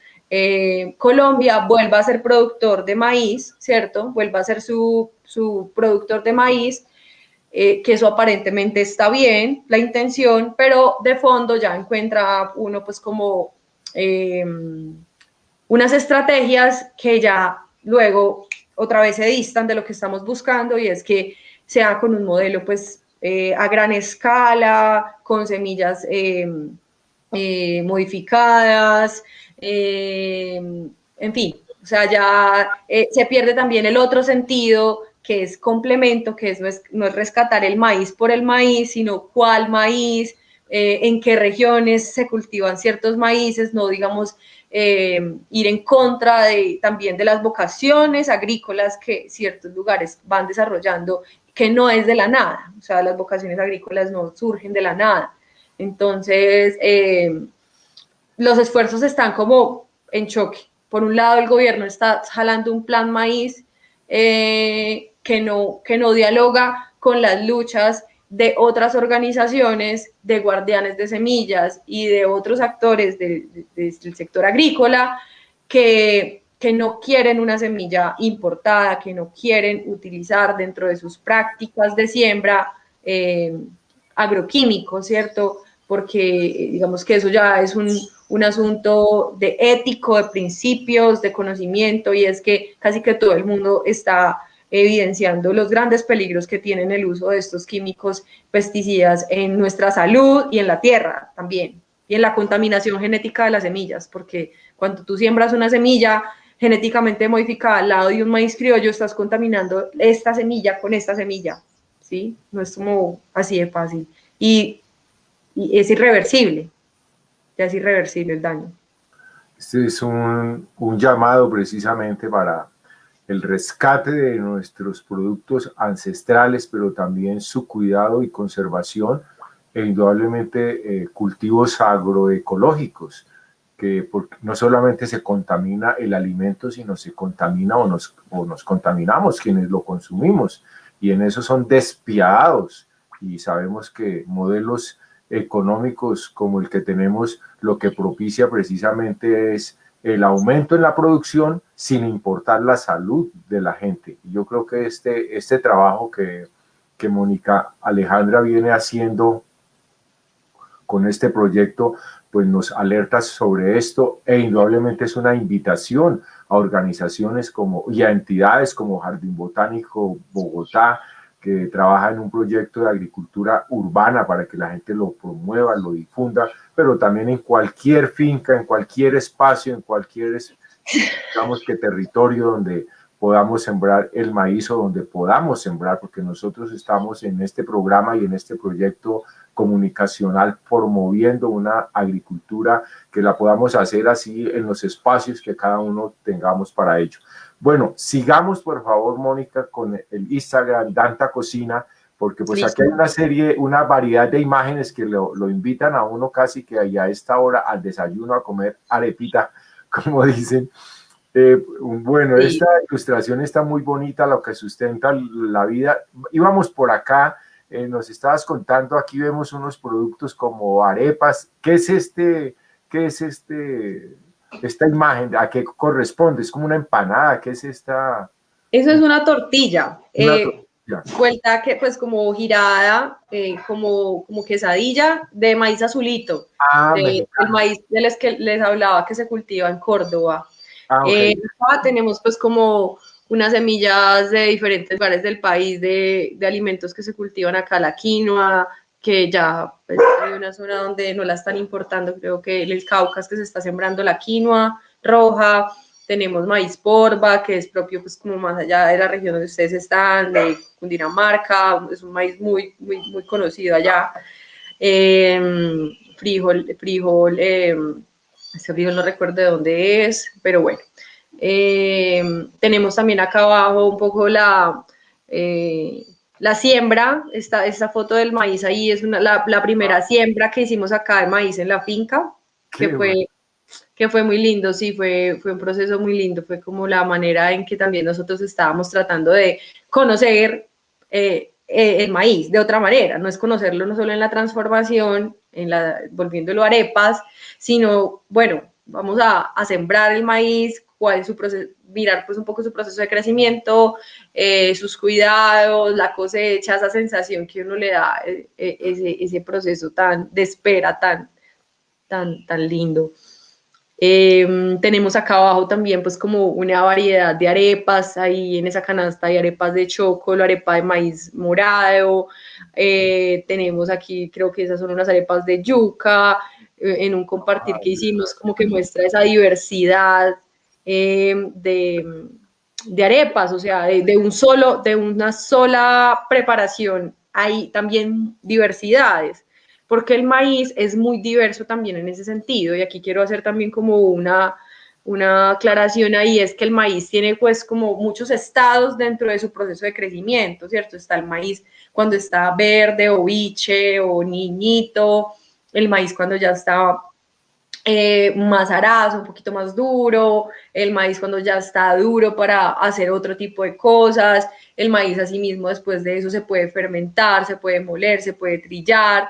Colombia vuelva a ser productor de maíz, ¿cierto? Vuelva a ser su productor de maíz, que eso aparentemente está bien, la intención, pero de fondo ya encuentra uno pues como unas estrategias que ya luego otra vez se distan de lo que estamos buscando, y es que sea con un modelo pues a gran escala, con semillas modificadas, en fin, o sea, ya se pierde también el otro sentido que es complemento, que no es rescatar el maíz por el maíz, sino cuál maíz, en qué regiones se cultivan ciertos maíces, no digamos ir en contra también de las vocaciones agrícolas que ciertos lugares van desarrollando, que no es de la nada, o sea, las vocaciones agrícolas no surgen de la nada. Entonces, los esfuerzos están como en choque. Por un lado, el gobierno está jalando un plan maíz que no dialoga con las luchas de otras organizaciones de guardianes de semillas y de otros actores del sector agrícola que no quieren una semilla importada, que no quieren utilizar dentro de sus prácticas de siembra agroquímicos, ¿cierto? Porque digamos que eso ya es un asunto de ético, de principios, de conocimiento, y es que casi que todo el mundo está evidenciando los grandes peligros que tienen el uso de estos químicos pesticidas en nuestra salud y en la tierra también, y en la contaminación genética de las semillas, porque cuando tú siembras una semilla genéticamente modificada al lado de un maíz criollo, estás contaminando esta semilla con esta semilla, ¿sí? No es como así de fácil. Y es irreversible, ya es irreversible el daño.
Este es un llamado precisamente para el rescate de nuestros productos ancestrales, pero también su cuidado y conservación, e indudablemente cultivos agroecológicos, que no solamente se contamina el alimento, sino se contamina o nos contaminamos quienes lo consumimos, y en eso son despiadados, y sabemos que modelos económicos como el que tenemos lo que propicia precisamente es el aumento en la producción sin importar la salud de la gente. Y yo creo que este trabajo que Mónica Alejandra viene haciendo con este proyecto, pues nos alerta sobre esto, e indudablemente es una invitación a organizaciones y a entidades como Jardín Botánico Bogotá, que trabaja en un proyecto de agricultura urbana para que la gente lo promueva, lo difunda, pero también en cualquier finca, en cualquier espacio, en cualquier, digamos que territorio donde podamos sembrar el maíz o donde podamos sembrar, porque nosotros estamos en este programa y en este proyecto comunicacional promoviendo una agricultura que la podamos hacer así en los espacios que cada uno tengamos para ello. Bueno, sigamos por favor, Mónica, con el Instagram Danta Cocina, porque pues aquí hay una serie, una variedad de imágenes que lo invitan a uno casi que a esta hora al desayuno a comer arepita, como dicen. Bueno, sí. Esta ilustración está muy bonita, lo que sustenta la vida. Íbamos por acá, nos estabas contando, aquí vemos unos productos como arepas. ¿Qué es esta imagen? ¿A qué corresponde? ¿Es como una empanada? ¿Qué es esta?
Eso es una tortilla. Vuelta que pues como girada, como quesadilla de maíz azulito, el maíz del que les hablaba que se cultiva en Córdoba. Okay. Tenemos pues como unas semillas de diferentes lugares del país de alimentos que se cultivan acá, la quinoa, que ya pues, hay una zona donde no la están importando, creo que el Cauca, que se está sembrando la quinoa roja. tenemos maíz porba, que es propio pues como más allá de la región donde ustedes están, de Cundinamarca, es un maíz muy conocido allá. Frijol, ese frijol no recuerdo de dónde es, pero bueno. Tenemos también acá abajo un poco la siembra, esta foto del maíz ahí es la primera siembra que hicimos acá de maíz en la finca, que fue, que fue muy lindo, sí, fue un proceso muy lindo, fue como la manera en que también nosotros estábamos tratando de conocer el maíz de otra manera, no es conocerlo no solo en la transformación, volviéndolo arepas, sino, bueno, vamos a sembrar el maíz, cuál es su proceso, mirar pues un poco su proceso de crecimiento, sus cuidados, la cosecha, esa sensación que uno le da, ese proceso de espera tan lindo. Tenemos acá abajo también pues como una variedad de arepas, ahí en esa canasta hay arepas de chocolo, arepa de maíz morado, tenemos aquí creo que esas son unas arepas de yuca, en un compartir que hicimos como que muestra esa diversidad de arepas, o sea, de una sola preparación hay también diversidades porque el maíz es muy diverso también en ese sentido, y aquí quiero hacer también como una aclaración ahí, es que el maíz tiene pues como muchos estados dentro de su proceso de crecimiento, ¿cierto? Está el maíz cuando está verde o biche o niñito, el maíz cuando ya está más arazo, un poquito más duro, el maíz cuando ya está duro para hacer otro tipo de cosas, el maíz asimismo después de eso se puede fermentar, se puede moler, se puede trillar,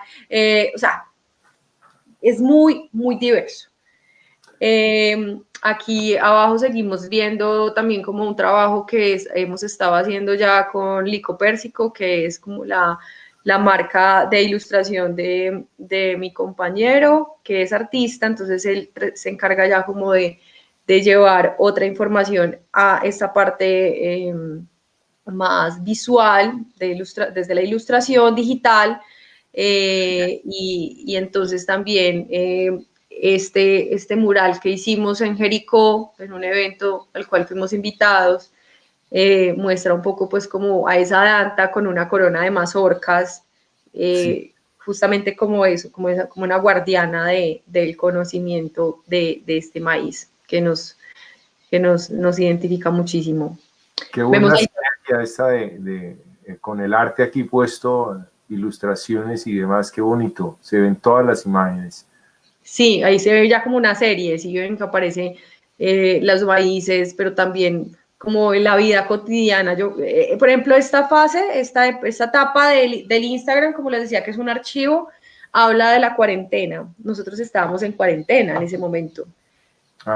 o sea, es muy diverso. Aquí abajo seguimos viendo también como un trabajo que hemos estado haciendo ya con Lico Pérsico, que es como la marca de ilustración de mi compañero, que es artista, entonces él se encarga ya como de llevar otra información a esta parte más visual, desde la ilustración digital, y entonces también este mural que hicimos en Jericó, en un evento al cual fuimos invitados, muestra un poco pues como a esa danta con una corona de mazorcas,
Sí.
justamente como eso, como una guardiana del conocimiento de este maíz que nos identifica muchísimo.
Qué
Vemos
buena
ahí.
sinergia esta con el arte aquí puesto, ilustraciones y demás, qué bonito, se ven todas las imágenes.
Sí, ahí se ve ya como una serie, sí ven que aparece los maíces, pero también como en la vida cotidiana. Por ejemplo, esta fase, esta etapa del Instagram, como les decía, que es un archivo, habla de la cuarentena. Nosotros estábamos en cuarentena en ese momento.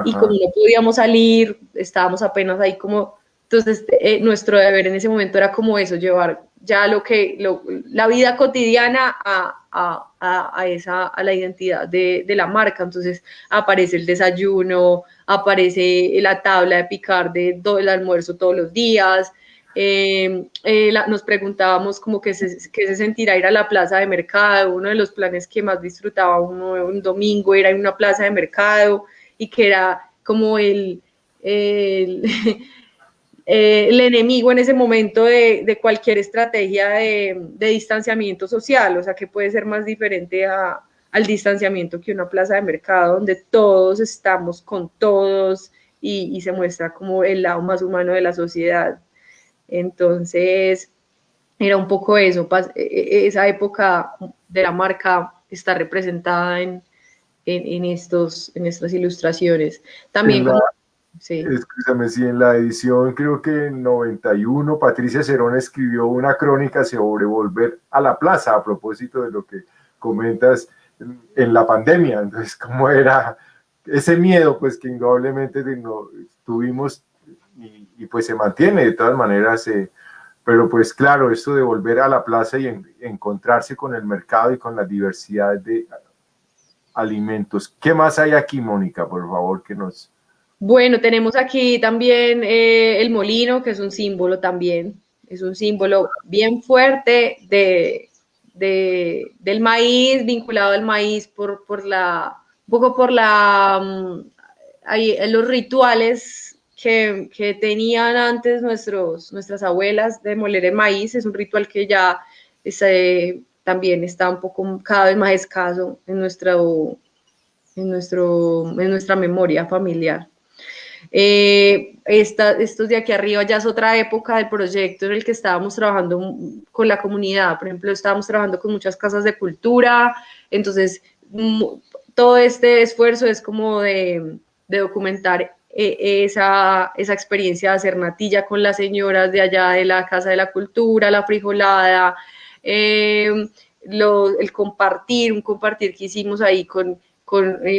Y como
Ajá.
no podíamos salir, estábamos apenas ahí como, entonces nuestro deber en ese momento era como eso, llevar ya la vida cotidiana a la identidad de la marca, entonces aparece el desayuno, aparece la tabla de picar del almuerzo todos los días, nos preguntábamos como qué se sentirá ir a la plaza de mercado, uno de los planes que más disfrutaba uno un domingo era ir a una plaza de mercado, y que era como el, el enemigo en ese momento de cualquier estrategia de distanciamiento social, o sea, que puede ser más diferente al distanciamiento que una plaza de mercado donde todos estamos con todos y se muestra como el lado más humano de la sociedad. Entonces, era un poco eso, esa época de la marca está representada en estas ilustraciones. También
En la,
como, sí.
escúchame, sí, en la edición creo que en 91, Patricia Cerón escribió una crónica sobre volver a la plaza a propósito de lo que comentas en la pandemia. Entonces, ¿cómo era ese miedo pues que indudablemente no, tuvimos y pues se mantiene de todas maneras? Pero pues claro, esto de volver a la plaza y encontrarse con el mercado y con la diversidad de alimentos. ¿Qué más hay aquí, Mónica? Por favor, que nos...
Bueno, tenemos aquí también el molino, que es un símbolo también, es un símbolo bien fuerte del maíz, vinculado al maíz un poco por los rituales que tenían antes nuestras abuelas de moler el maíz. Es un ritual que ya también está un poco cada vez más escaso en nuestra memoria familiar. Estos de aquí arriba ya es otra época del proyecto en el que estábamos trabajando con la comunidad. Por ejemplo, estábamos trabajando con muchas casas de cultura, entonces todo este esfuerzo es como de documentar esa experiencia de hacer natilla con las señoras de allá de la Casa de la Cultura, la frijolada, el compartir, un compartir que hicimos ahí con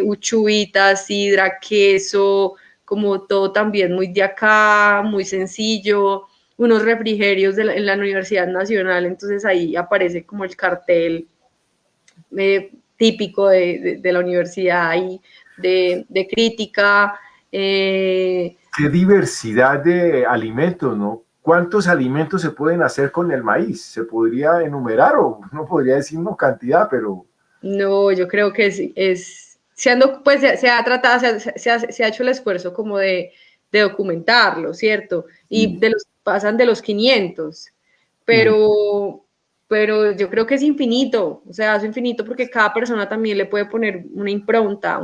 uchuvitas, sidra, queso, como todo también muy de acá, muy sencillo, unos refrigerios en la Universidad Nacional, entonces ahí aparece como el cartel típico de la universidad y de crítica.
Qué diversidad de alimentos, ¿no? ¿Cuántos alimentos se pueden hacer con el maíz? ¿Se podría enumerar o no podría decir una cantidad, pero...
No, yo creo que pues se ha tratado, se ha hecho el esfuerzo como de documentarlo, ¿cierto? Y pasan de los 500, pero yo creo que es infinito, o sea, es infinito porque cada persona también le puede poner una impronta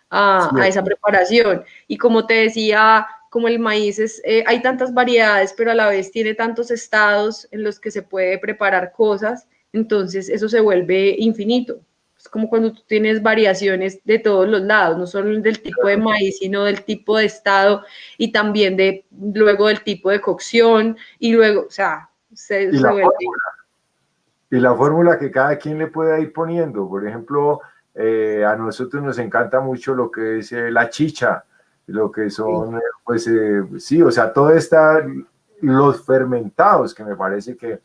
a esa preparación. Y como te decía, como el maíz hay tantas variedades, pero a la vez tiene tantos estados en los que se puede preparar cosas, entonces eso se vuelve infinito. Es como cuando tú tienes variaciones de todos los lados, no solo del tipo de maíz, sino del tipo de estado y también luego del tipo de cocción y luego, o sea, se vuelve...
Y la fórmula que cada quien le pueda ir poniendo. Por ejemplo, a nosotros nos encanta mucho lo que es la chicha, lo que son, pues sí, o sea, todo está, los fermentados, que me parece que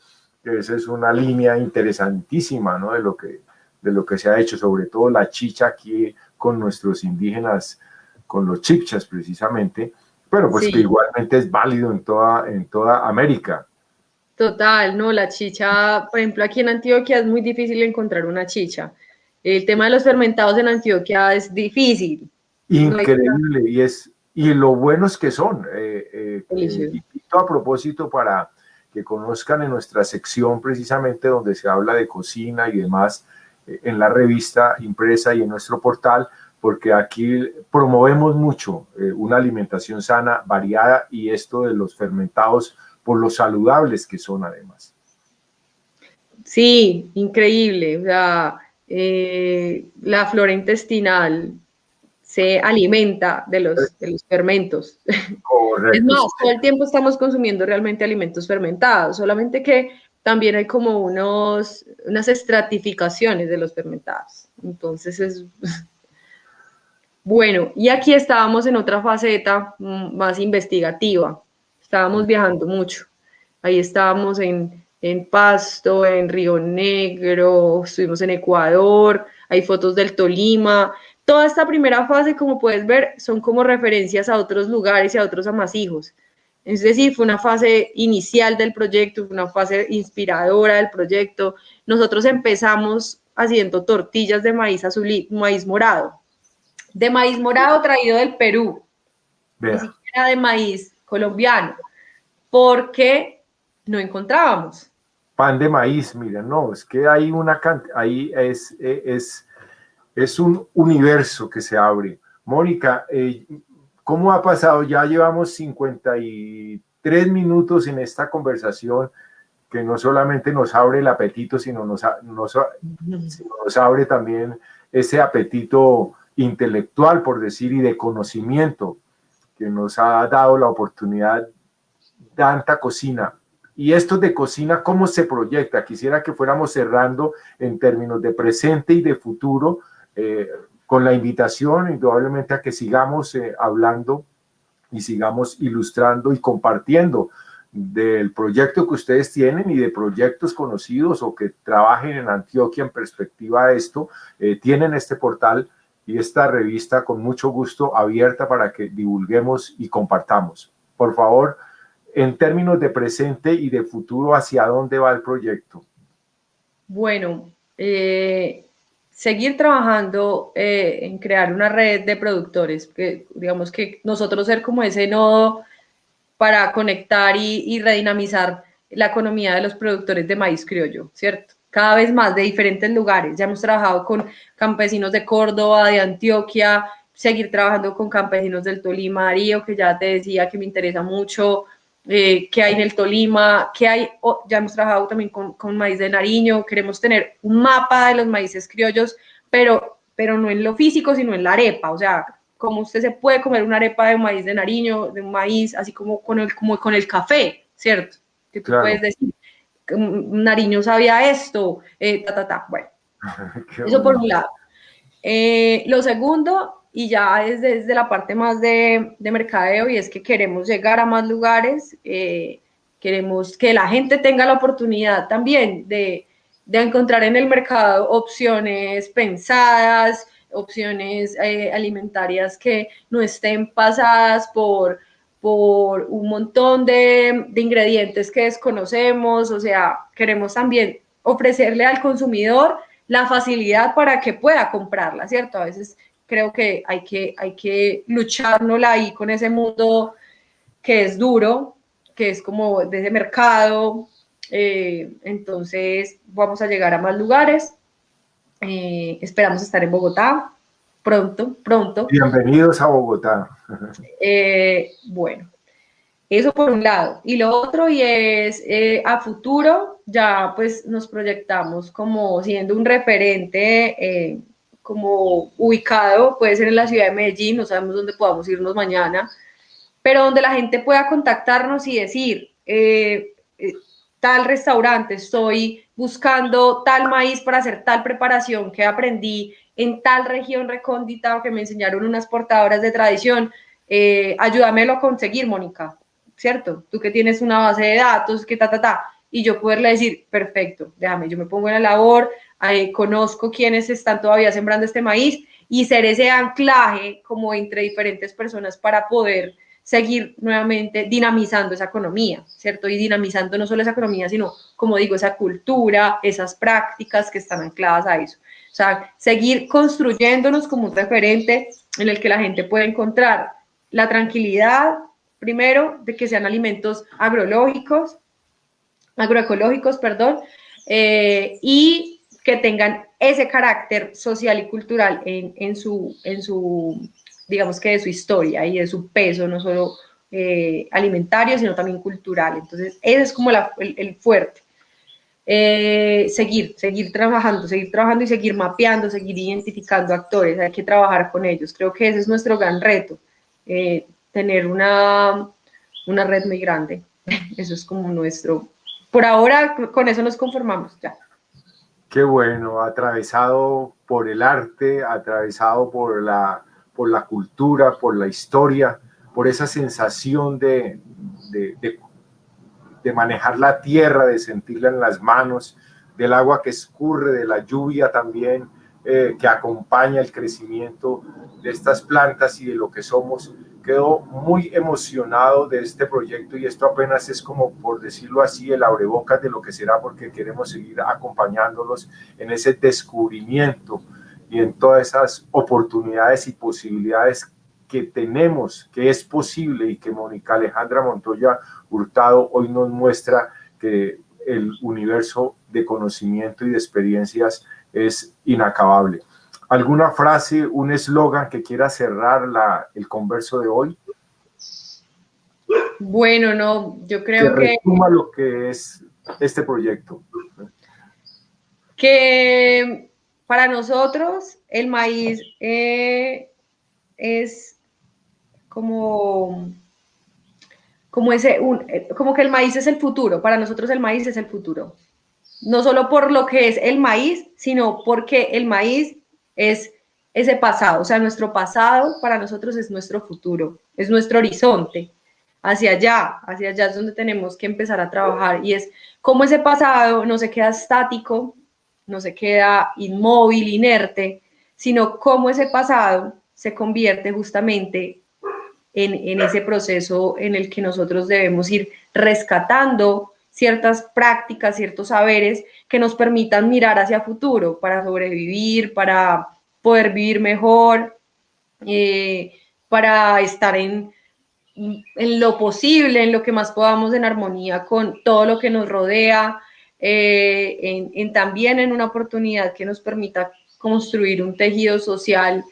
esa es una línea interesantísima, ¿no? De lo que se ha hecho, sobre todo la chicha aquí con nuestros indígenas, con los chipchas precisamente, pero pues que igualmente es válido en toda América.
Total, no, la chicha, por ejemplo, aquí en Antioquia es muy difícil encontrar una chicha. El tema de los fermentados en Antioquia es difícil.
Increíble, no y lo buenos que son. Invito a propósito para que conozcan en nuestra sección precisamente donde se habla de cocina y demás, en la revista impresa y en nuestro portal, porque aquí promovemos mucho una alimentación sana, variada, y esto de los fermentados por lo saludables que son además.
Sí, increíble. O sea, la flora intestinal se alimenta de los fermentos.
Correcto.
Es más, todo el tiempo estamos consumiendo realmente alimentos fermentados, solamente que también hay como unas estratificaciones de los fermentados. Entonces es... Bueno, y aquí estábamos en otra faceta más investigativa. Estábamos viajando mucho. Ahí estábamos en Pasto, en Río Negro, estuvimos en Ecuador, hay fotos del Tolima. Toda esta primera fase, como puedes ver, son como referencias a otros lugares y a otros amasijos. Es decir, fue una fase inicial del proyecto, fue una fase inspiradora del proyecto. Nosotros empezamos haciendo tortillas de maíz azul y maíz morado. De maíz morado traído del Perú, ni siquiera de maíz colombiano, porque no encontrábamos.
Pan de maíz, mira, no, es que hay ahí es un universo que se abre. Mónica, ¿cómo ha pasado? Ya llevamos 53 minutos en esta conversación que no solamente nos abre el apetito, sino nos abre también ese apetito intelectual, por decir, y de conocimiento, que nos ha dado la oportunidad de tanta cocina. Y esto de cocina, ¿cómo se proyecta? Quisiera que fuéramos cerrando en términos de presente y de futuro, con la invitación indudablemente a que sigamos hablando y sigamos ilustrando y compartiendo del proyecto que ustedes tienen y de proyectos conocidos o que trabajen en Antioquia en perspectiva de esto. Tienen este portal y esta revista con mucho gusto abierta para que divulguemos y compartamos. Por favor, en términos de presente y de futuro, ¿hacia dónde va el proyecto?
Bueno, seguir trabajando en crear una red de productores, que digamos que nosotros ser como ese nodo para conectar y redinamizar la economía de los productores de maíz criollo, ¿cierto? Cada vez más de diferentes lugares. Ya hemos trabajado con campesinos de Córdoba, de Antioquia, seguir trabajando con campesinos del Tolima, Darío, que ya te decía que me interesa mucho, qué hay en el Tolima, qué hay, ya hemos trabajado también con maíz de Nariño, queremos tener un mapa de los maíces criollos, pero no en lo físico, sino en la arepa, o sea, como usted se puede comer una arepa de maíz de Nariño, de un maíz, así como con el café, ¿cierto? Que tú
Claro.
puedes decir, Nariño sabía esto, bueno, eso por un lado. Lo segundo, y ya es desde la parte más de mercadeo, y es que queremos llegar a más lugares, queremos que la gente tenga la oportunidad también de encontrar en el mercado opciones pensadas, opciones alimentarias que no estén pasadas por un montón de ingredientes que desconocemos, o sea, queremos también ofrecerle al consumidor la facilidad para que pueda comprarla, ¿cierto? A veces creo que hay que luchárnosla ahí con ese mundo que es duro, que es como de ese mercado, entonces vamos a llegar a más lugares, esperamos estar en Bogotá pronto, pronto.
Bienvenidos a Bogotá.
Bueno, eso por un lado. Y lo otro, y es a futuro, ya pues nos proyectamos como siendo un referente, como ubicado, puede ser en la ciudad de Medellín, no sabemos dónde podamos irnos mañana, pero donde la gente pueda contactarnos y decir, tal restaurante, estoy buscando tal maíz para hacer tal preparación que aprendí en tal región recóndita o que me enseñaron unas portadoras de tradición, ayúdamelo a conseguir, Mónica, ¿cierto? Tú que tienes una base de datos, que y yo poderle decir, perfecto, déjame, yo me pongo en la labor, conozco quiénes están todavía sembrando este maíz y ser ese anclaje como entre diferentes personas para poder seguir nuevamente dinamizando esa economía, ¿cierto? Y dinamizando no solo esa economía, sino, como digo, esa cultura, esas prácticas que están ancladas a eso. O sea, seguir construyéndonos como un referente en el que la gente pueda encontrar la tranquilidad, primero, de que sean alimentos agroecológicos, perdón, y que tengan ese carácter social y cultural en su digamos que de su historia y de su peso, no solo alimentario, sino también cultural. Entonces, ese es como el fuerte. Seguir trabajando y seguir mapeando, seguir identificando actores, hay que trabajar con ellos. Creo que ese es nuestro gran reto, tener una red muy grande. Eso es como nuestro... Por ahora, con eso nos conformamos ya.
Qué bueno, atravesado por el arte, atravesado por la cultura, por la historia, por esa sensación de manejar la tierra, de sentirla en las manos, del agua que escurre, de la lluvia también, que acompaña el crecimiento de estas plantas y de lo que somos. Quedo muy emocionado de este proyecto y esto apenas es como, por decirlo así, el abrebocas de lo que será, porque queremos seguir acompañándolos en ese descubrimiento y en todas esas oportunidades y posibilidades que tenemos, que es posible, y que Mónica Alejandra Montoya Hurtado hoy nos muestra que el universo de conocimiento y de experiencias es inacabable. ¿Alguna frase, un eslogan que quiera cerrar el converso de hoy?
Bueno, no, yo creo
que resuma lo que es este proyecto.
Que para nosotros el maíz es como como que el maíz es el futuro. Para nosotros el maíz es el futuro. No solo por lo que es el maíz, sino porque el maíz es ese pasado. O sea, nuestro pasado para nosotros es nuestro futuro, es nuestro horizonte. Hacia allá es donde tenemos que empezar a trabajar. Y es como ese pasado no se queda estático, no se queda inmóvil, inerte, sino cómo ese pasado se convierte justamente en ese proceso en el que nosotros debemos ir rescatando ciertas prácticas, ciertos saberes que nos permitan mirar hacia futuro para sobrevivir, para poder vivir mejor, para estar en lo posible, en lo que más podamos en armonía con todo lo que nos rodea, también en una oportunidad que nos permita construir un tejido social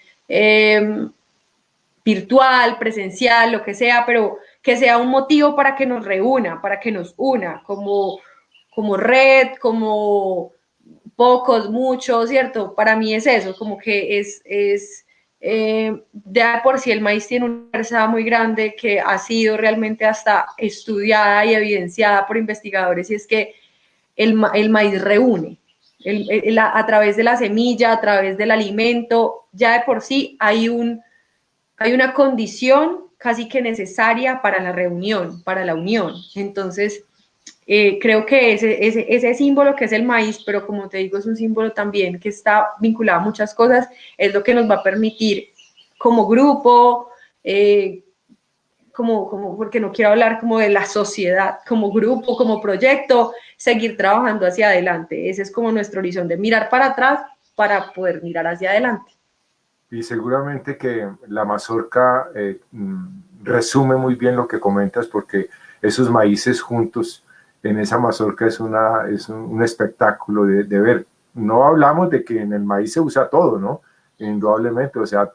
virtual, presencial, lo que sea, pero que sea un motivo para que nos reúna, para que nos una, como red, como pocos, muchos, ¿cierto? Para mí es eso, como que ya por sí el maíz tiene una fuerza muy grande que ha sido realmente hasta estudiada y evidenciada por investigadores, y es que el maíz reúne. A través de la semilla, a través del alimento, ya de por sí hay una condición casi que necesaria para la reunión, para la unión. Entonces, creo que ese símbolo que es el maíz, pero como te digo, es un símbolo también que está vinculado a muchas cosas, es lo que nos va a permitir como grupo, porque no quiero hablar como de la sociedad, como grupo, como proyecto, seguir trabajando hacia adelante. Ese es como nuestro horizonte, de mirar para atrás para poder mirar hacia adelante.
Y seguramente que la mazorca resume muy bien lo que comentas, porque esos maíces juntos en esa mazorca es un espectáculo de ver. No hablamos de que en el maíz se usa todo, ¿no? Indudablemente, o sea,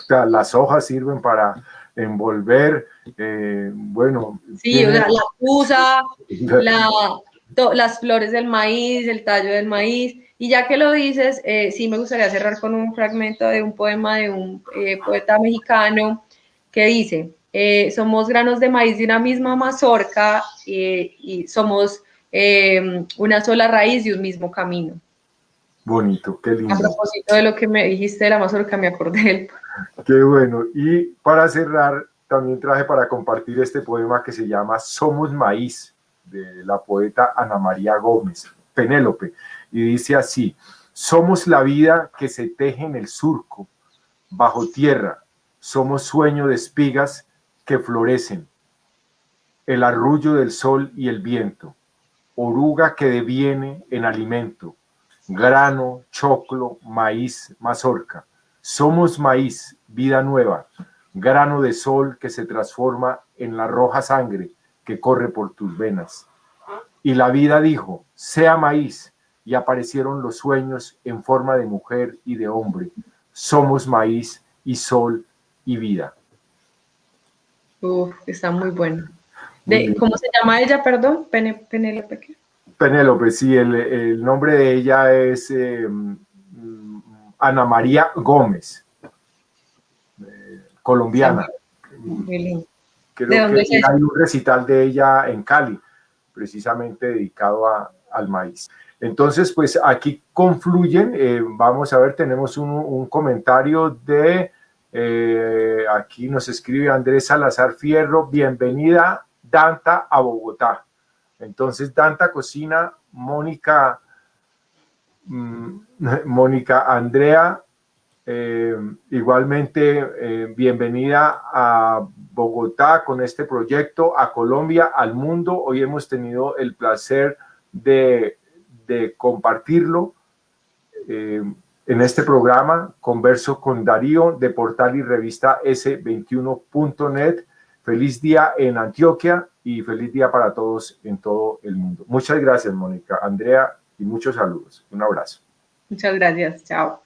las hojas sirven para envolver, bueno.
Sí, o sea, la tusa, las flores del maíz, el tallo del maíz. Y ya que lo dices, sí me gustaría cerrar con un fragmento de un poema de un poeta mexicano que dice, somos granos de maíz de una misma mazorca y somos una sola raíz de un mismo camino.
Bonito, qué lindo.
A propósito de lo que me dijiste de la mazorca, me acordé del...
Qué bueno. Y para cerrar, también traje para compartir este poema que se llama Somos Maíz, de la poeta Ana María Gómez, Penélope. Y dice así: somos la vida que se teje en el surco, bajo tierra, somos sueño de espigas que florecen, el arrullo del sol y el viento, oruga que deviene en alimento, grano, choclo, maíz, mazorca. Somos maíz, vida nueva, grano de sol que se transforma en la roja sangre que corre por tus venas. Y la vida dijo, sea maíz, y aparecieron los sueños en forma de mujer y de hombre. Somos maíz y sol y vida.
Está muy bueno. ¿Cómo se llama ella, perdón? Penélope.
Penélope, sí, el nombre de ella es Ana María Gómez, colombiana.
Muy lindo.
Creo que hay un recital de ella en Cali, precisamente dedicado al maíz. Entonces, pues aquí confluyen, vamos a ver, tenemos un comentario de, aquí nos escribe Andrés Salazar Fierro, bienvenida Danta a Bogotá. Entonces, Danta Cocina, Mónica Andrea, igualmente bienvenida a Bogotá con este proyecto, a Colombia, al mundo. Hoy hemos tenido el placer de compartirlo en este programa. Converso con Darío de portal y revista S21.net. Feliz día en Antioquia y feliz día para todos en todo el mundo. Muchas gracias, Mónica, Andrea, y muchos saludos. Un abrazo.
Muchas gracias. Chao.